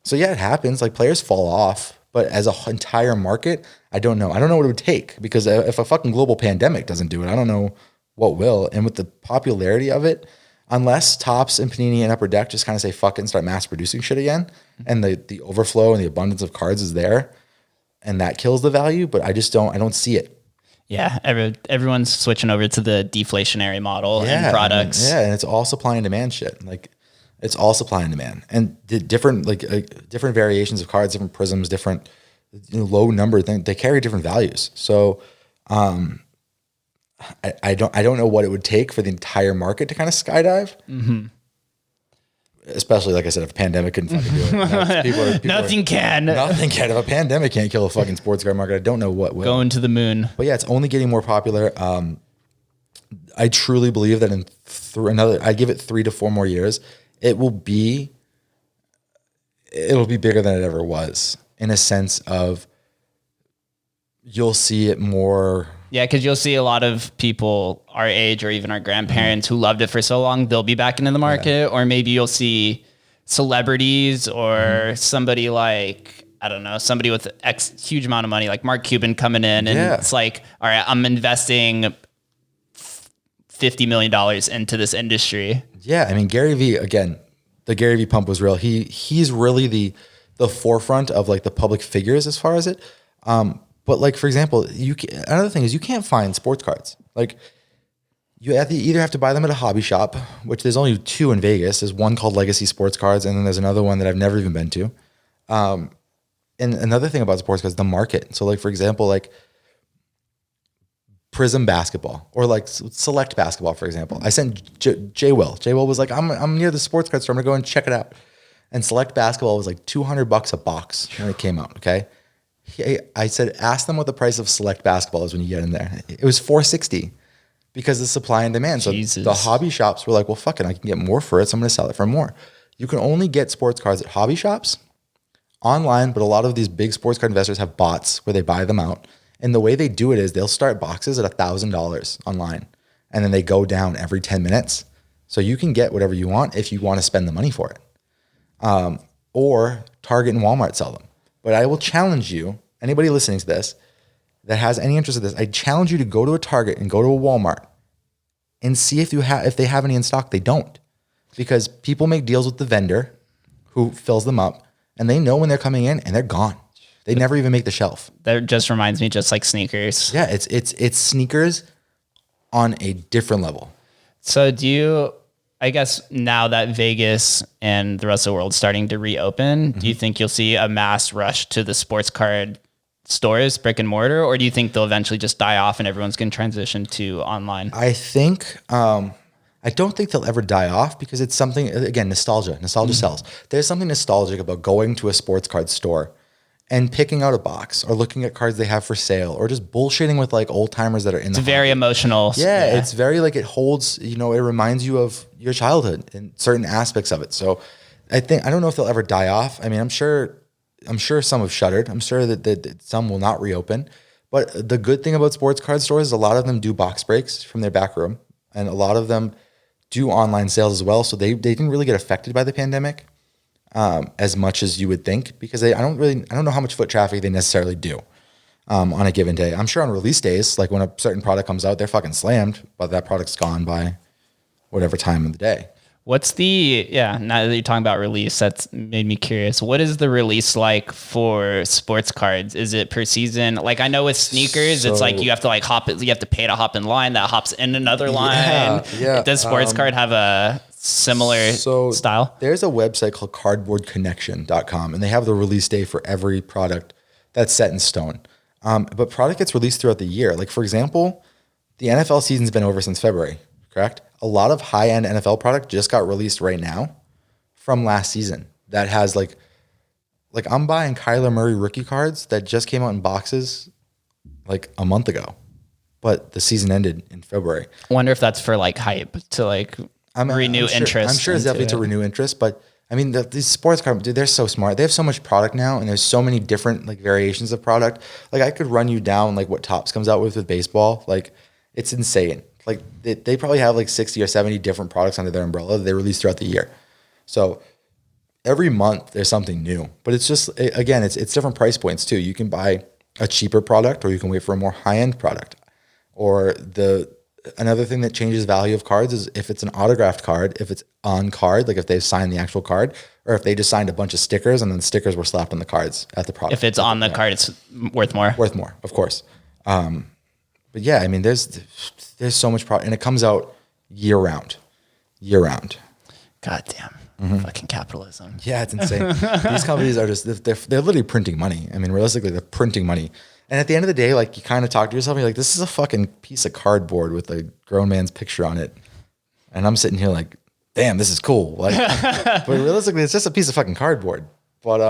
So yeah, it happens. Like players fall off. But as an entire market, I don't know. I don't know what it would take, because if a fucking global pandemic doesn't do it, I don't know what will. And with the popularity of it, unless Topps and Panini and Upper Deck just kind of say fuck it and start mass producing shit again, and the overflow and the abundance of cards is there, and that kills the value. But I don't see it. Yeah, everyone's switching over to the deflationary model and products. And it's all supply and demand shit. Like it's all supply and demand, and the different variations of cards, different prisms, different low number thing. They carry different values. So I don't know what it would take for the entire market to kind of skydive. Mm-hmm. Especially, like I said, if a pandemic couldn't fucking do it. Nothing can. If a pandemic can't kill a fucking sports card market, I don't know what will. Going to the moon. But yeah, it's only getting more popular. I truly believe that I give it 3 to 4 more years, it'll be bigger than it ever was, in a sense of you'll see it more. Yeah, because you'll see a lot of people our age or even our grandparents who loved it for so long, they'll be back into the market. Or maybe you'll see celebrities or somebody like, I don't know, somebody with huge amount of money like Mark Cuban coming in and it's like, all right, I'm investing $50 million into this industry. Yeah, I mean, Gary Vee, again, the Gary Vee pump was real. He's really the forefront of like the public figures as far as it. But like, for example, another thing is you can't find sports cards. Like you either have to buy them at a hobby shop, which there's only 2 in Vegas. There's one called Legacy Sports Cards, and then there's another one that I've never even been to. And another thing about sports cards, the market. So like, for example, like Prism basketball or like Select basketball, for example. I sent Jay Will. Jay Will was like, I'm near the sports card store. I'm gonna go and check it out. And Select basketball was like $200 a box when it came out. Okay. I said, ask them what the price of select basketball is when you get in there. It was $460 because of supply and demand. So the hobby shops were like, well, fuck it, I can get more for it, so I'm going to sell it for more. You can only get sports cards at hobby shops, online, but a lot of these big sports card investors have bots where they buy them out. And the way they do it is they'll start boxes at $1,000 online, and then they go down every 10 minutes. So you can get whatever you want if you want to spend the money for it. Or Target and Walmart sell them. But I will challenge you, anybody listening to this that has any interest in this, I challenge you to go to a Target and go to a Walmart and see if they have any in stock. They don't, because people make deals with the vendor who fills them up, and they know when they're coming in and they're gone. They never even make the shelf. That just reminds me, just like sneakers. Yeah, it's sneakers on a different level. So do you, I guess now that Vegas and the rest of the world is starting to reopen, do you think you'll see a mass rush to the sports card stores, brick and mortar, or do you think they'll eventually just die off and everyone's going to transition to online? I think, I don't think they'll ever die off because it's something, again, nostalgia. Nostalgia sells. There's something nostalgic about going to a sports card store and picking out a box or looking at cards they have for sale or just bullshitting with like old timers that are in the It's very emotional. Yeah, it's very like it holds, it reminds you of your childhood and certain aspects of it. So I don't know if they'll ever die off. I mean, I'm sure some have shuttered. I'm sure that some will not reopen. But the good thing about sports card stores is a lot of them do box breaks from their back room, and a lot of them do online sales as well. So they didn't really get affected by the pandemic as much as you would think, because I don't know how much foot traffic they necessarily do on a given day. I'm sure on release days, like when a certain product comes out, they're fucking slammed, but that product's gone by whatever time of the day. Now that you're talking about release, that's made me curious. What is the release like for sports cards? Is it per season? Like I know with sneakers, it's like you have to you have to pay to hop in line that hops in another line. Yeah. Does sports card have a similar style? There's a website called cardboardconnection.com, and they have the release day for every product that's set in stone. But product gets released throughout the year. Like for example, the NFL season's been over since February, correct? A lot of high-end NFL product just got released right now from last season. That has like I'm buying Kyler Murray rookie cards that just came out in boxes like a month ago, but the season ended in February. I wonder if that's for like hype to like renew interest. I'm sure it's definitely to renew interest, but I mean, these sports cards, dude, they're so smart. They have so much product now, and there's so many different like variations of product. Like I could run you down like what Topps comes out with baseball. Like it's insane. Like they probably have like 60 or 70 different products under their umbrella that they release throughout the year. So every month there's something new, but it's just, again, it's different price points too. You can buy a cheaper product, or you can wait for a more high-end product. Or another thing that changes value of cards is if it's an autographed card, if it's on card, like if they've signed the actual card, or if they just signed a bunch of stickers and then stickers were slapped on the cards at the product. If it's on the card, it's worth more. Worth more, of course. But yeah, I mean, there's so much product, and it comes out year round. God damn, fucking capitalism. Yeah, it's insane. These companies are they're literally printing money. I mean, realistically, they're printing money. And at the end of the day, like you kind of talk to yourself, and you're like, this is a fucking piece of cardboard with a grown man's picture on it. And I'm sitting here like, damn, this is cool. Like, but realistically, it's just a piece of fucking cardboard. But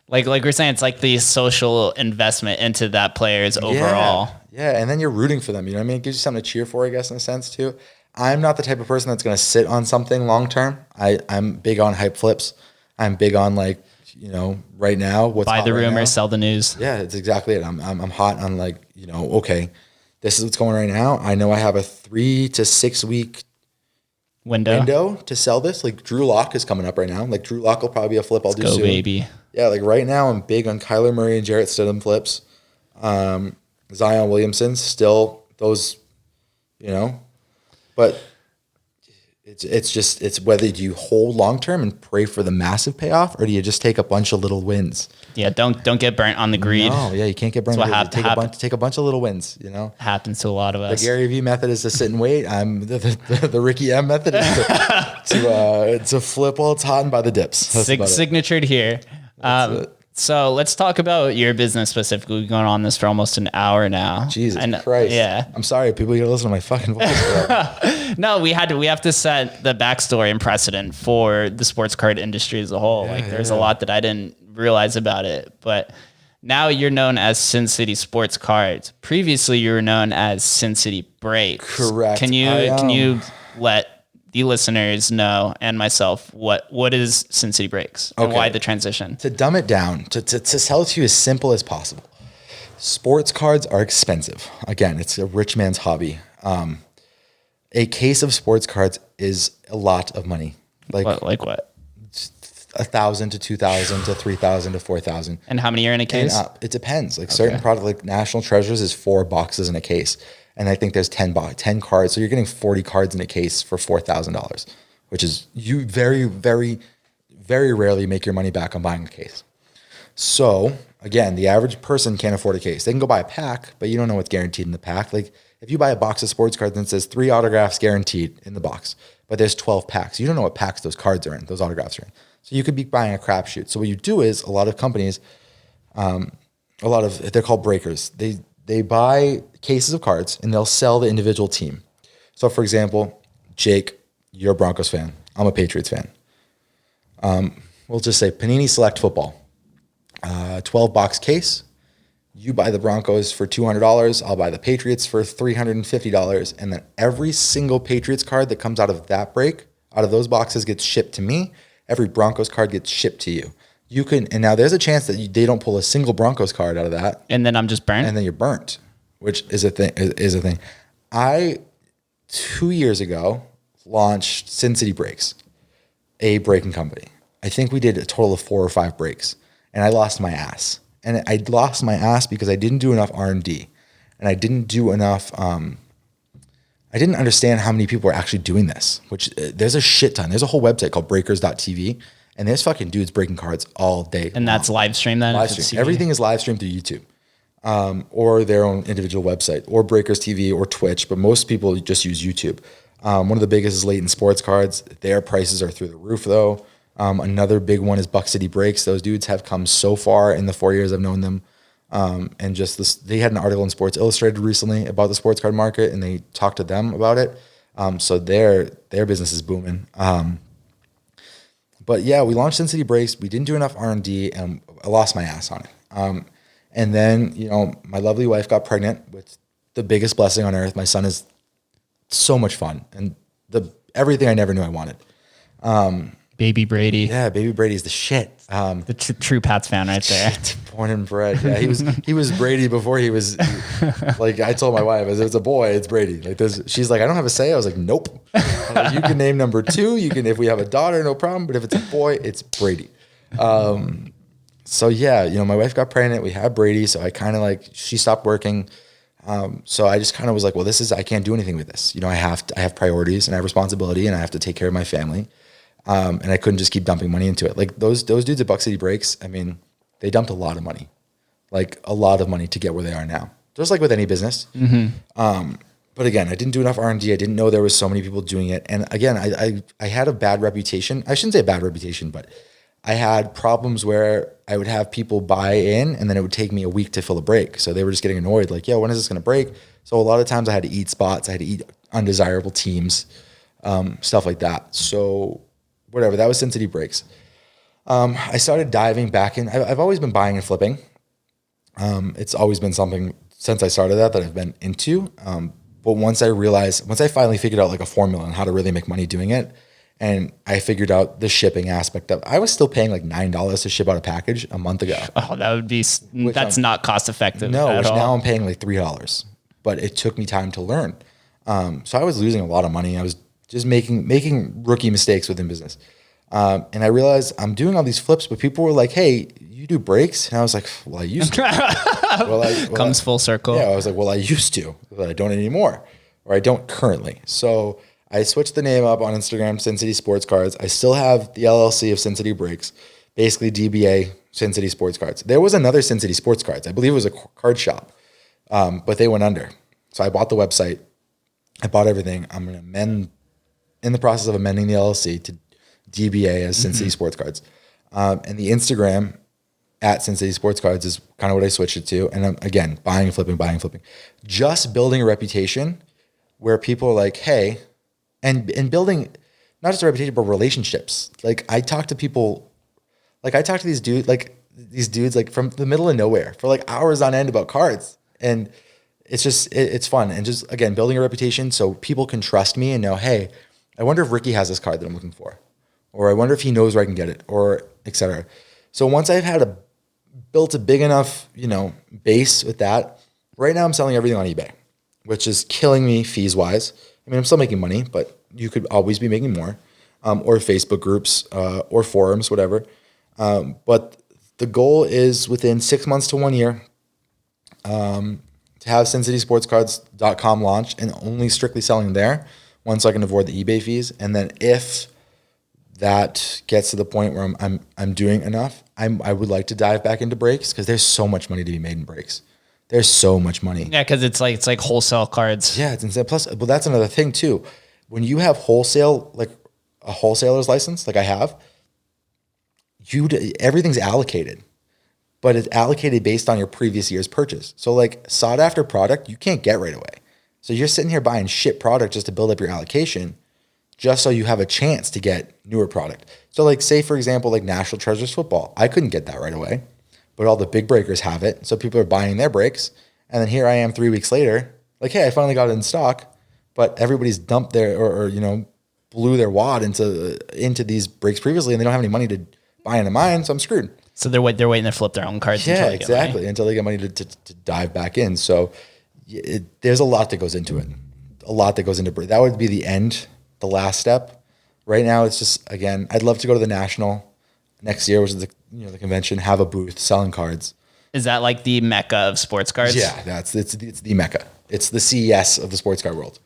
like we're saying, it's like the social investment into that player's overall. Yeah, and then you're rooting for them. You know what I mean? It gives you something to cheer for, I guess, in a sense too. I'm not the type of person that's going to sit on something long term. I'm big on hype flips. I'm big on like, right now what's buy hot the right rumor, now. Sell the news. Yeah, it's exactly it. I'm hot on like, okay, this is what's going right now. I know I have a 3 to 6 week window to sell this. Like Drew Lock is coming up right now. Like Drew Lock will probably be a flip I'll do soon. Baby. Yeah, like right now I'm big on Kyler Murray and Jarrett Stidham flips. Zion Williamson, still those, but it's whether you hold long term and pray for the massive payoff, or do you just take a bunch of little wins? Yeah, don't get burnt on the greed. No, yeah, you can't get burnt. Take a bunch of little wins. Happens to a lot of us. The Gary Vee method is to sit and wait. I'm the Ricky M method is to flip while it's hot and buy the dips. Signatured here. So let's talk about your business specifically. We've gone on this for almost an hour now. Jesus Christ. Yeah. I'm sorry, people, you gotta listen to my fucking voice. No, we have to set the backstory and precedent for the sports card industry as a whole. There's a lot that I didn't realize about it. But Now you're known as Sin City Sports Cards. Previously, you were known as Sin City Breaks. Correct. Can you let the listeners know and myself what is Sin City Breaks and why the transition? To dumb it down, to sell it to you as simple as possible. Sports cards are expensive. Again, it's a rich man's hobby. A case of sports cards is a lot of money. Like what? 1,000 to 2,000 to 3,000 to 4,000. And how many are in a case? It depends. Like certain product, like National Treasures, is 4 boxes in a case, and I think there's 10 cards. So you're getting 40 cards in a case for $4,000, which is you very, very, very rarely make your money back on buying a case. So again, the average person can't afford a case. They can go buy a pack, but you don't know what's guaranteed in the pack. Like if you buy a box of sports cards and it says 3 autographs guaranteed in the box, but there's 12 packs, you don't know what packs those cards are in, those autographs are in. So you could be buying a crapshoot. So what you do is a lot of companies, they're called breakers. They buy cases of cards and they'll sell the individual team. So for example, Jake, you're a Broncos fan. I'm a Patriots fan. We'll just say Panini Select Football, 12 box case. You buy the Broncos for $200. I'll buy the Patriots for $350. And then every single Patriots card that comes out of that break, out of those boxes, gets shipped to me. Every Broncos card gets shipped to you. You can, and now there's a chance that they don't pull a single Broncos card out of that. And then I'm just burnt? And then you're burnt, which is a thing. I, 2 years ago, launched Sin City Breaks, a breaking company. I think we did a total of 4 or 5 breaks, and I lost my ass. And I lost my ass because I didn't do enough R&D, and I didn't do enough. I didn't understand how many people were actually doing this, which there's a shit ton. There's a whole website called breakers.tv, and there's fucking dudes breaking cards all day. And that's live stream then? Live stream. Everything is live streamed through YouTube, or their own individual website, or Breakers TV, or Twitch, but most people just use YouTube. One of the biggest is Leighton Sports Cards. Their prices are through the roof, though. Another big one is Buck City Breaks. Those dudes have come so far in the 4 years I've known them. And just this, they had an article in Sports Illustrated recently about the sports card market, and they talked to them about it. So their business is booming. But yeah, we launched Sin City Breaks. We didn't do enough R&D, and I lost my ass on it. And then, my lovely wife got pregnant with the biggest blessing on earth. My son is so much fun, and everything I never knew I wanted. Baby Brady. Yeah, Baby Brady's the shit. The true Pats fan right there. Born and bred. Yeah, he was Brady before he was. Like I told my wife, if it's a boy, it's Brady. Like this, she's like, I don't have a say. I was like, nope. I'm like, you can name number 2. You can, if we have a daughter, no problem. But if it's a boy, it's Brady. So yeah, my wife got pregnant. We had Brady, so I kind of she stopped working. So I just kind of was like, well, I can't do anything with this. I have priorities and I have responsibility, and I have to take care of my family. And I couldn't just keep dumping money into it. Like those dudes at Buck City Breaks, I mean, they dumped a lot of money, to get where they are now. Just like with any business. Mm-hmm. But again, I didn't do enough R&D. I didn't know there was so many people doing it. And again, I had a bad reputation. I shouldn't say a bad reputation, but I had problems where I would have people buy in, and then it would take me a week to fill a break. So they were just getting annoyed, like, yo, when is this going to break? So a lot of times I had to eat spots. I had to eat undesirable teams, stuff like that. So whatever, that was Sin City Breaks. I started diving back in. I've always been buying and flipping. It's always been something since I started that I've been into. But once I finally figured out a formula on how to really make money doing it, and I figured out the shipping aspect of, I was still paying $9 to ship out a package a month ago. Oh, that's not cost effective. No, at all. Now I'm paying $3, but it took me time to learn. So I was losing a lot of money. I was just making rookie mistakes within business. And I realized I'm doing all these flips, but people were like, hey, you do breaks? And I was like, well, I used to. Comes full circle. Yeah, I was like, well, I used to, but I don't anymore, or I don't currently. So I switched the name up on Instagram, Sin City Sports Cards. I still have the LLC of Sin City Breaks, basically DBA Sin City Sports Cards. There was another Sin City Sports Cards. I believe it was a card shop, but they went under. So I bought the website. I bought everything. I'm going to in the process of amending the LLC to DBA as Sin City Sports Cards. And the Instagram at Sin City Sports Cards is kind of what I switched it to. And again, buying and flipping. Just building a reputation where people are like, hey, and building not just a reputation, but relationships. I talk to people, I talk to these dudes, these dudes like from the middle of nowhere for like hours on end about cards. And it's just, it's fun. And just, again, building a reputation so people can trust me and know, hey, I wonder if Ricky has this card that I'm looking for, or I wonder if he knows where I can get it, or et cetera. So once I've built a big enough, base with that, right now I'm selling everything on eBay, which is killing me fees wise. I mean, I'm still making money, but you could always be making more, or Facebook groups, or forums, whatever. But the goal is within 6 months to 1 year, to have SinCitySportsCards.com launch and only strictly selling there, once I can avoid the eBay fees. And then if that gets to the point where I'm doing enough, I would like to dive back into breaks, because there's so much money to be made in breaks. There's so much money. Yeah, because it's like wholesale cards. Yeah, it's insane. Plus, well, that's another thing too. When you have wholesale, like a wholesaler's license, like I have, everything's allocated, but it's allocated based on your previous year's purchase. So like sought after product, you can't get right away. So you're sitting here buying shit product just to build up your allocation, just so you have a chance to get newer product. So like, say for example, like National Treasures football, I couldn't get that right away, but all the big breakers have it. So people are buying their breaks. And then here I am 3 weeks later, like, hey, I finally got it in stock, but everybody's dumped their, or blew their wad into these breaks previously, and they don't have any money to buy into mine, so I'm screwed. So they're waiting to flip their own cards. Yeah, until exactly. Until they get money to dive back in. So there's a lot that goes into it. A lot that goes into break. That would be the end, the last step. Right now, it's just, again, I'd love to go to the National next year, which is the convention, have a booth selling cards. Is that like the mecca of sports cards? Yeah, it's the mecca. It's the CES of the sports card world.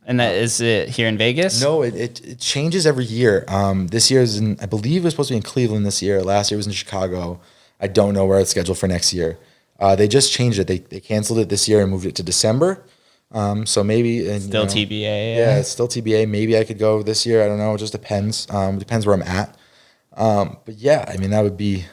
And that is it here in Vegas? No, it changes every year. This year is I believe it was supposed to be in Cleveland this year. Last year was in Chicago. I don't know where it's scheduled for next year. They just changed it. They canceled it this year and moved it to December. So maybe still TBA. Yeah, it's still TBA. Maybe I could go this year. I don't know. It just depends. Depends where I'm at. But yeah, I mean, that would be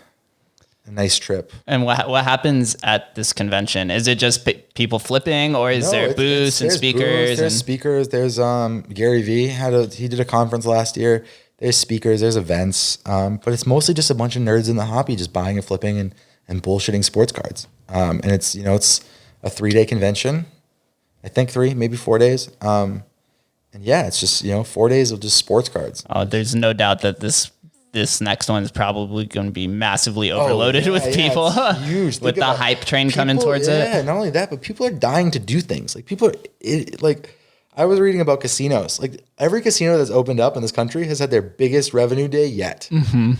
a nice trip. And what happens at this convention? Is it just people flipping, or is there booths and speakers? There's speakers. There's Gary Vee he did a conference last year. There's speakers. There's events. But it's mostly just a bunch of nerds in the hobby just buying and flipping and bullshitting sports cards. And it's it's a 3-day convention. I think 3, maybe 4 days. And yeah, it's just 4 days of just sports cards. Oh, there's no doubt that this next one is probably going to be massively overloaded with people. It's huge. With the hype train coming towards it. Yeah, not only that, but people are dying to do things. Like I was reading about casinos. Like every casino that's opened up in this country has had their biggest revenue day yet. Mm-hmm.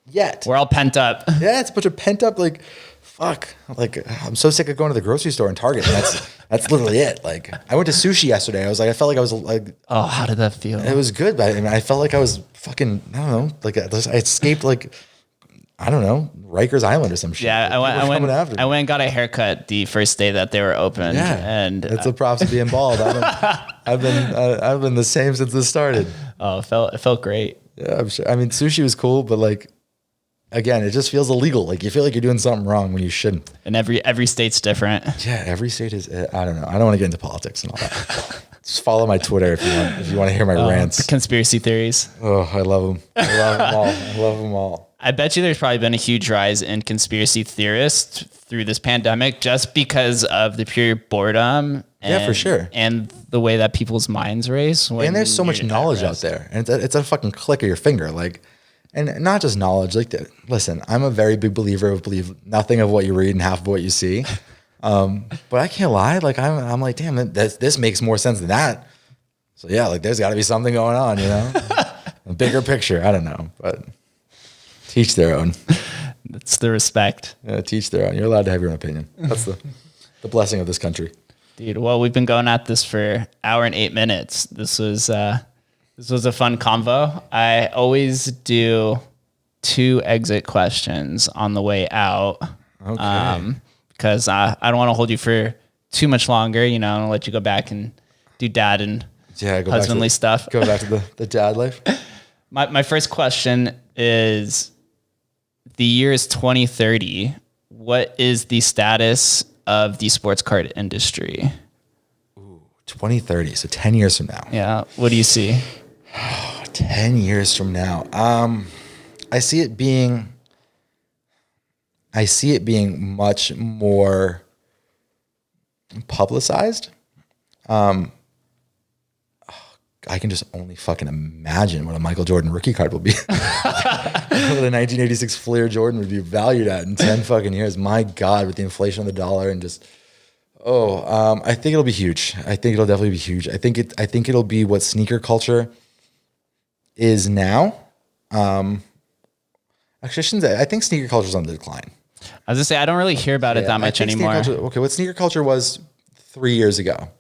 Yet. We're all pent up. Yeah, it's a bunch of pent up, like, fuck. Like, I'm so sick of going to the grocery store and Target. And that's literally it. Like, I went to sushi yesterday. I felt like I was like, oh, how did that feel? It was good, but I felt like I was fucking, I don't know, like I escaped like, I don't know, Rikers Island or some shit. Yeah, like, I went and got a haircut the first day that they were open. Yeah, and it's a props to being bald. I've been the same since this started. Oh, it felt great. Yeah, I'm sure. I mean, sushi was cool, but like, again, it just feels illegal. Like you feel like you're doing something wrong when you shouldn't. And every state's different. Yeah, every state is. I don't know. I don't want to get into politics and all that. Just follow my Twitter if you want to hear my rants. Conspiracy theories. Oh, I love them. I love them all. I bet you there's probably been a huge rise in conspiracy theorists through this pandemic, just because of the pure boredom. Yeah, for sure. And the way that people's minds race. And there's so much knowledge out there, and it's a fucking click of your finger, like. And not just knowledge, like, listen, I'm a very big believer of believe nothing of what you read and half of what you see. But I can't lie. Like, I'm like, damn, this makes more sense than that. So yeah, like there's gotta be something going on, a bigger picture. I don't know, but teach their own. That's the respect. Yeah, teach their own. You're allowed to have your own opinion. That's the blessing of this country. Dude, well, we've been going at this for an hour and 8 minutes. This was a fun convo. I always do 2 exit questions on the way out. Okay. Because I don't want to hold you for too much longer. I'll let you go back and do dad and husbandly stuff. Go back to the dad life. My first question is, the year is 2030. What is the status of the sports card industry? 2030, so 10 years from now. Yeah. What do you see? 10 years from now. I see it being I see it being much more publicized. I can just only fucking imagine what a Michael Jordan rookie card will be. What a 1986 Fleer Jordan would be valued at in 10 fucking years. My God, with the inflation of the dollar and just, I think it'll be huge. I think it'll definitely be huge. I think it'll be what sneaker culture is now. Actually, I shouldn't say, I think sneaker culture is on the decline. I was gonna say, I don't really hear about it that much anymore. What sneaker culture was 3 years ago,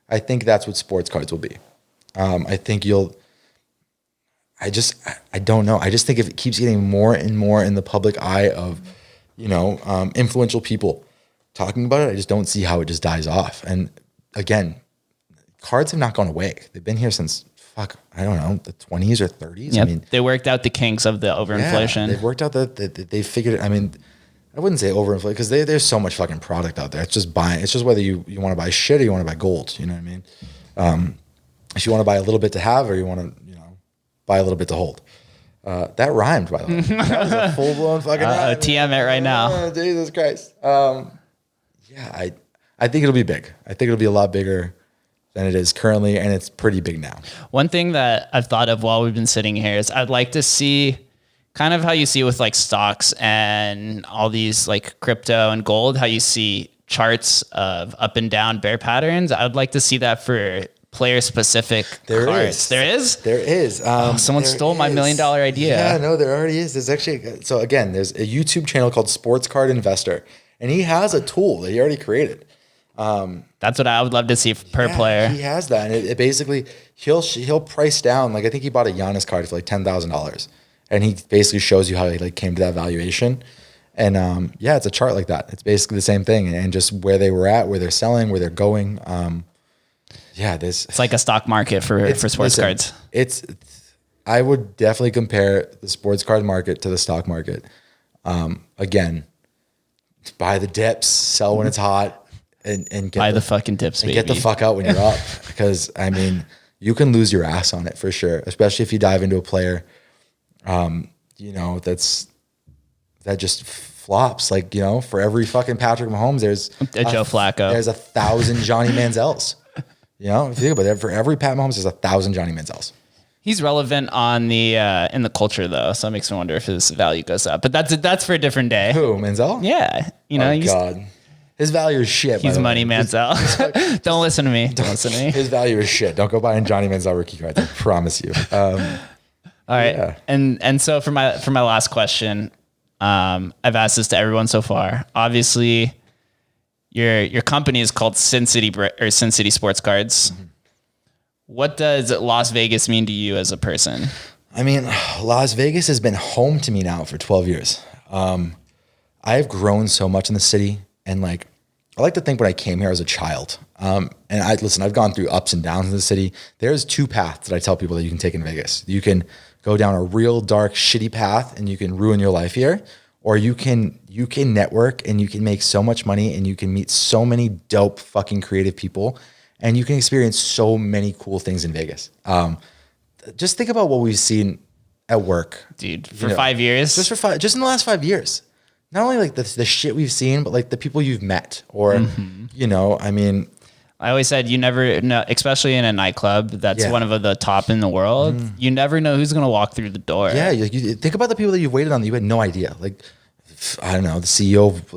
I think that's what sports cards will be. I think I don't know. I just think if it keeps getting more and more in the public eye of, influential people talking about it, I just don't see how it just dies off. And again, cards have not gone away. They've been here since, I don't know, the 20s or 30s. Yep. I mean, they worked out the kinks of the overinflation. Yeah, they've worked out that they figured it. I mean, I wouldn't say overinflation because there's so much fucking product out there. It's just buying. It's just whether you want to buy shit or you want to buy gold. You know what I mean? If you want to buy a little bit to have or you want to, buy a little bit to hold. That rhymed, by the way. That was a full-blown fucking rhyme. TM it right now. Oh, Jesus Christ. I think it'll be big. I think it'll be a lot bigger than it is currently, and it's pretty big now. One thing that I've thought of while we've been sitting here is I'd like to see kind of how you see with like stocks and all these like crypto and gold, how you see charts of up and down bear patterns. I'd like to see that for player specific cards. There is. Someone stole my $1 million idea. Yeah, no, there already is. There's actually, so again, there's a YouTube channel called Sports Card Investor, and he has a tool that he already created. That's what I would love to see per player. He has that, and it basically he'll price down. Like I think he bought a Giannis card for like $10,000, and he basically shows you how he like came to that valuation. And it's a chart like that. It's basically the same thing, and just where they were at, where they're selling, where they're going. It's like a stock market for sports cards. I would definitely compare the sports card market to the stock market. Again, buy the dips, sell when it's hot, and get buy the fucking dips, and baby. get the fuck out when you're up. Because I mean, you can lose your ass on it for sure, especially if you dive into a player, that just flops. Like, for every fucking Patrick Mahomes, there's a Joe Flacco. There's 1,000 Johnny Manziels. If you think about it, for every Pat Mahomes, there's 1,000 Johnny Manziels. He's relevant on the in the culture though, so it makes me wonder if his value goes up. But that's for a different day. Who, Manziel? Yeah, God, his value is shit. He's money, Manziel. Don't listen to me. Don't listen to me. His value is shit. Don't go buying Johnny Manziel rookie cards. I promise you. All right, yeah. And so for my last question, I've asked this to everyone so far. Obviously, your company is called Sin City Sports Cards. Mm-hmm. What does Las Vegas mean to you as a person? I mean, Las Vegas has been home to me now for 12 years. I've grown so much in the city, and I like to think when I came here as a child. And I've gone through ups and downs in the city. There's two paths that I tell people that you can take in Vegas. You can go down a real dark, shitty path, and you can ruin your life here. Or you can network, and you can make so much money, and you can meet so many dope fucking creative people, and you can experience so many cool things in Vegas. Just think about what we've seen at work, dude. For 5 years, just in the last 5 years. Not only the shit we've seen, but the people you've met, or I mean. I always said you never know, especially in a nightclub that's one of the top in the world. You never know who's going to walk through the door. Yeah, you think about the people that you've waited on that you had no idea. I don't know, the CEO of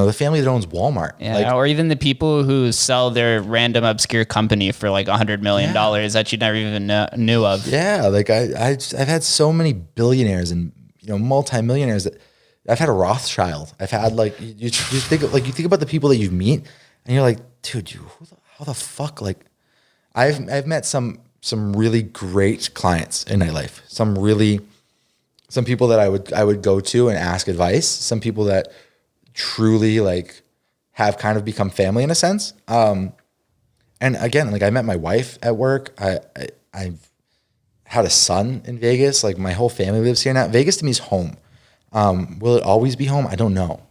the family that owns Walmart. Yeah, or even the people who sell their random obscure company for $100 million that you never even knew of. Yeah, I've had so many billionaires and multimillionaires that I've had a Rothschild. I've had you think about the people that you meet, and you're like, dude, how the fuck? I've met some really great clients in nightlife. Some people that I would go to and ask advice. Some people that truly have kind of become family in a sense. And again, I met my wife at work. I've had a son in Vegas. My whole family lives here now. Vegas to me is home. Will it always be home? I don't know.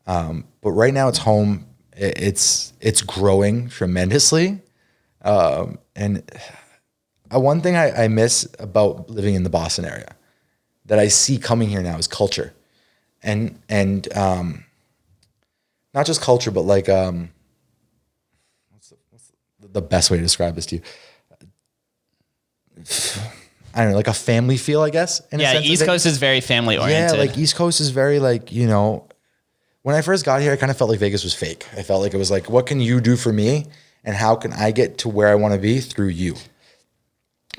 But right now it's home. It's growing tremendously. And one thing I miss about living in the Boston area that I see coming here now is culture. and not just culture, but like what's the best way to describe this to you? I don't know, like a family feel, I guess. Yeah, East Coast is very family oriented. Yeah, like East Coast is very like, you know, when I first got here, I kind of felt like Vegas was fake. I felt like it was like, what can you do for me? And how can I get to where I want to be through you?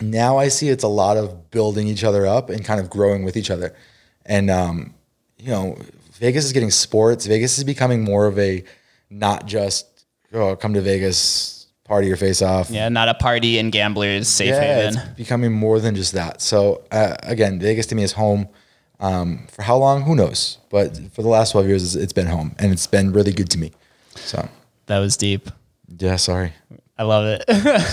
Now I see it's a lot of building each other up and kind of growing with each other. And, you know, Vegas is getting sports. Vegas is becoming more of a, not just, oh, come to Vegas, party your face off. Yeah, not a party and gamblers safe haven. It's becoming more than just that. So again, Vegas to me is home. For how long? Who knows? But for the last 12 years, it's been home, and it's been really good to me. So that was deep. Yeah, sorry. I love it.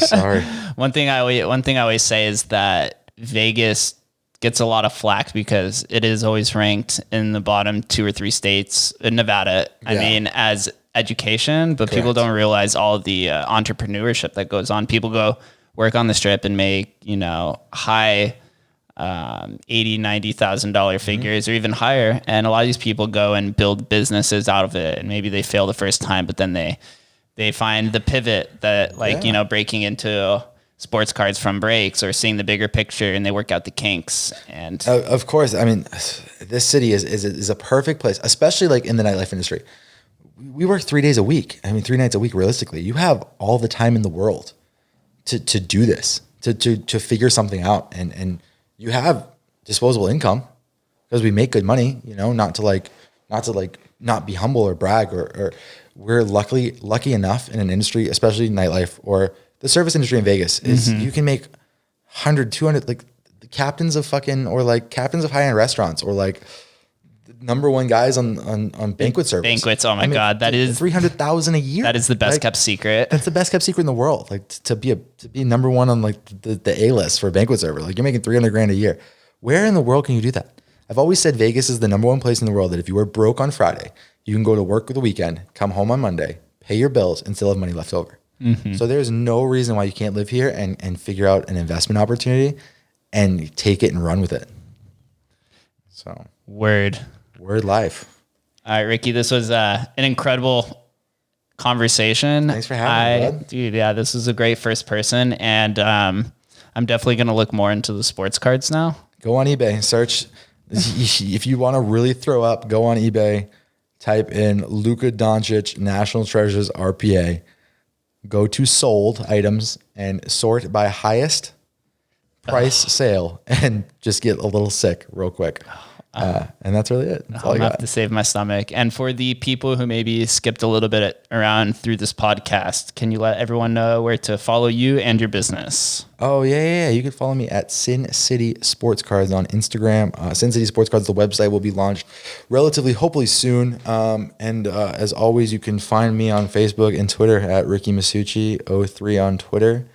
Sorry. One thing I always say is that Vegas gets a lot of flack because it is always ranked in the bottom 2 or 3 states in Nevada. I mean, as education, but people don't realize all of the entrepreneurship that goes on. People go work on the strip and make, you know, high $80,000-$90,000 figures or even higher. And a lot of these people go and build businesses out of it. And maybe they fail the first time, but then they find the pivot that you know, breaking into sports cards from breaks or seeing the bigger picture, and they work out the kinks. And of course, I mean, this city is a perfect place, especially like in the nightlife industry. We work 3 days a week. I mean, 3 nights a week, realistically. You have all the time in the world to do this, to figure something out. And you have disposable income because we make good money, you know, not to not be humble or brag or we're lucky enough in an industry, especially nightlife or the service industry in Vegas, is you can make 100, 200, like the captains of high-end restaurants or like the number one guys on banquet service. Banquets, oh my God, that is $300,000 a year. That is the best kept secret. That's the best kept secret in the world. Like to be number one on like the A list for a banquet server. Like you're making $300,000 a year. Where in the world can you do that? I've always said Vegas is the number one place in the world that if you were broke on Friday, you can go to work the weekend, come home on Monday, pay your bills, and still have money left over. So there's no reason why you can't live here and figure out an investment opportunity and take it and run with it. So word life. All right, Ricky, this was an incredible conversation. Thanks for having me, bud. Dude, yeah, this was a great first person, and I'm definitely going to look more into the sports cards now. Go on eBay, search. If you want to really throw up, go on eBay, type in Luka Doncic National Treasures RPA, go to sold items and sort by highest price sale and just get a little sick real quick. And that's really it. That's all I got. Have to save my stomach. And for the people who maybe skipped a little bit around through this podcast, can you let everyone know where to follow you and your business? Oh, yeah. You can follow me at Sin City Sports Cards on Instagram. Sin City Sports Cards, the website will be launched hopefully soon. And as always, you can find me on Facebook and Twitter at Ricky Masucci 03 on Twitter,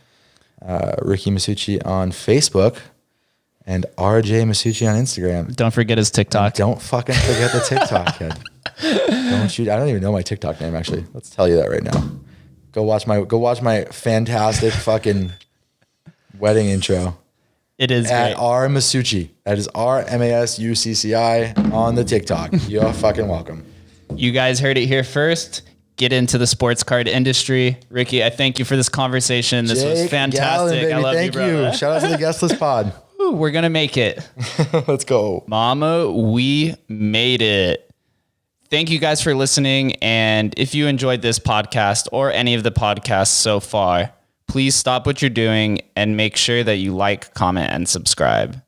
Ricky Masucci on Facebook, and RJ Masucci on Instagram. Don't forget his TikTok. Don't fucking forget the TikTok, kid. I don't even know my TikTok name, actually. Let's tell you that right now. Go watch my fantastic fucking wedding intro. It is at great. R Masucci. That is RMASUCCI on the TikTok. You're fucking welcome. You guys heard it here first. Get into the sports card industry. Ricky, I thank you for this conversation. This was fantastic. Gallen, baby. I love thank you, brother. Shout out to the guest list pod. Ooh, we're going to make it. Let's go. Mama, we made it. Thank you guys for listening. And if you enjoyed this podcast or any of the podcasts so far, please stop what you're doing and make sure that you like, comment, and subscribe.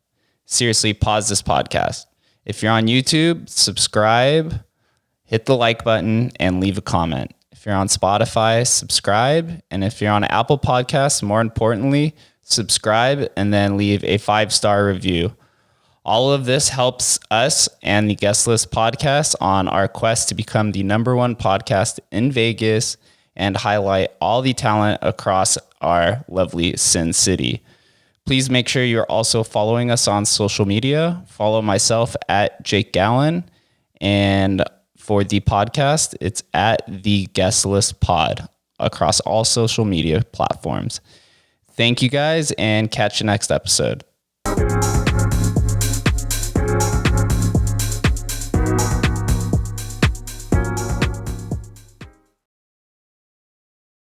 Seriously, pause this podcast. If you're on YouTube, subscribe, hit the like button, and leave a comment. If you're on Spotify, subscribe. And if you're on Apple Podcasts, more importantly, subscribe and then leave a 5-star review. All of this helps us and the Guest List podcast on our quest to become the number one podcast in Vegas and highlight all the talent across our lovely Sin City. Please make sure you're also following us on social media. Follow myself at Jake Gallen. And for the podcast, it's at the Guest List Pod across all social media platforms. Thank you guys, and catch you next episode.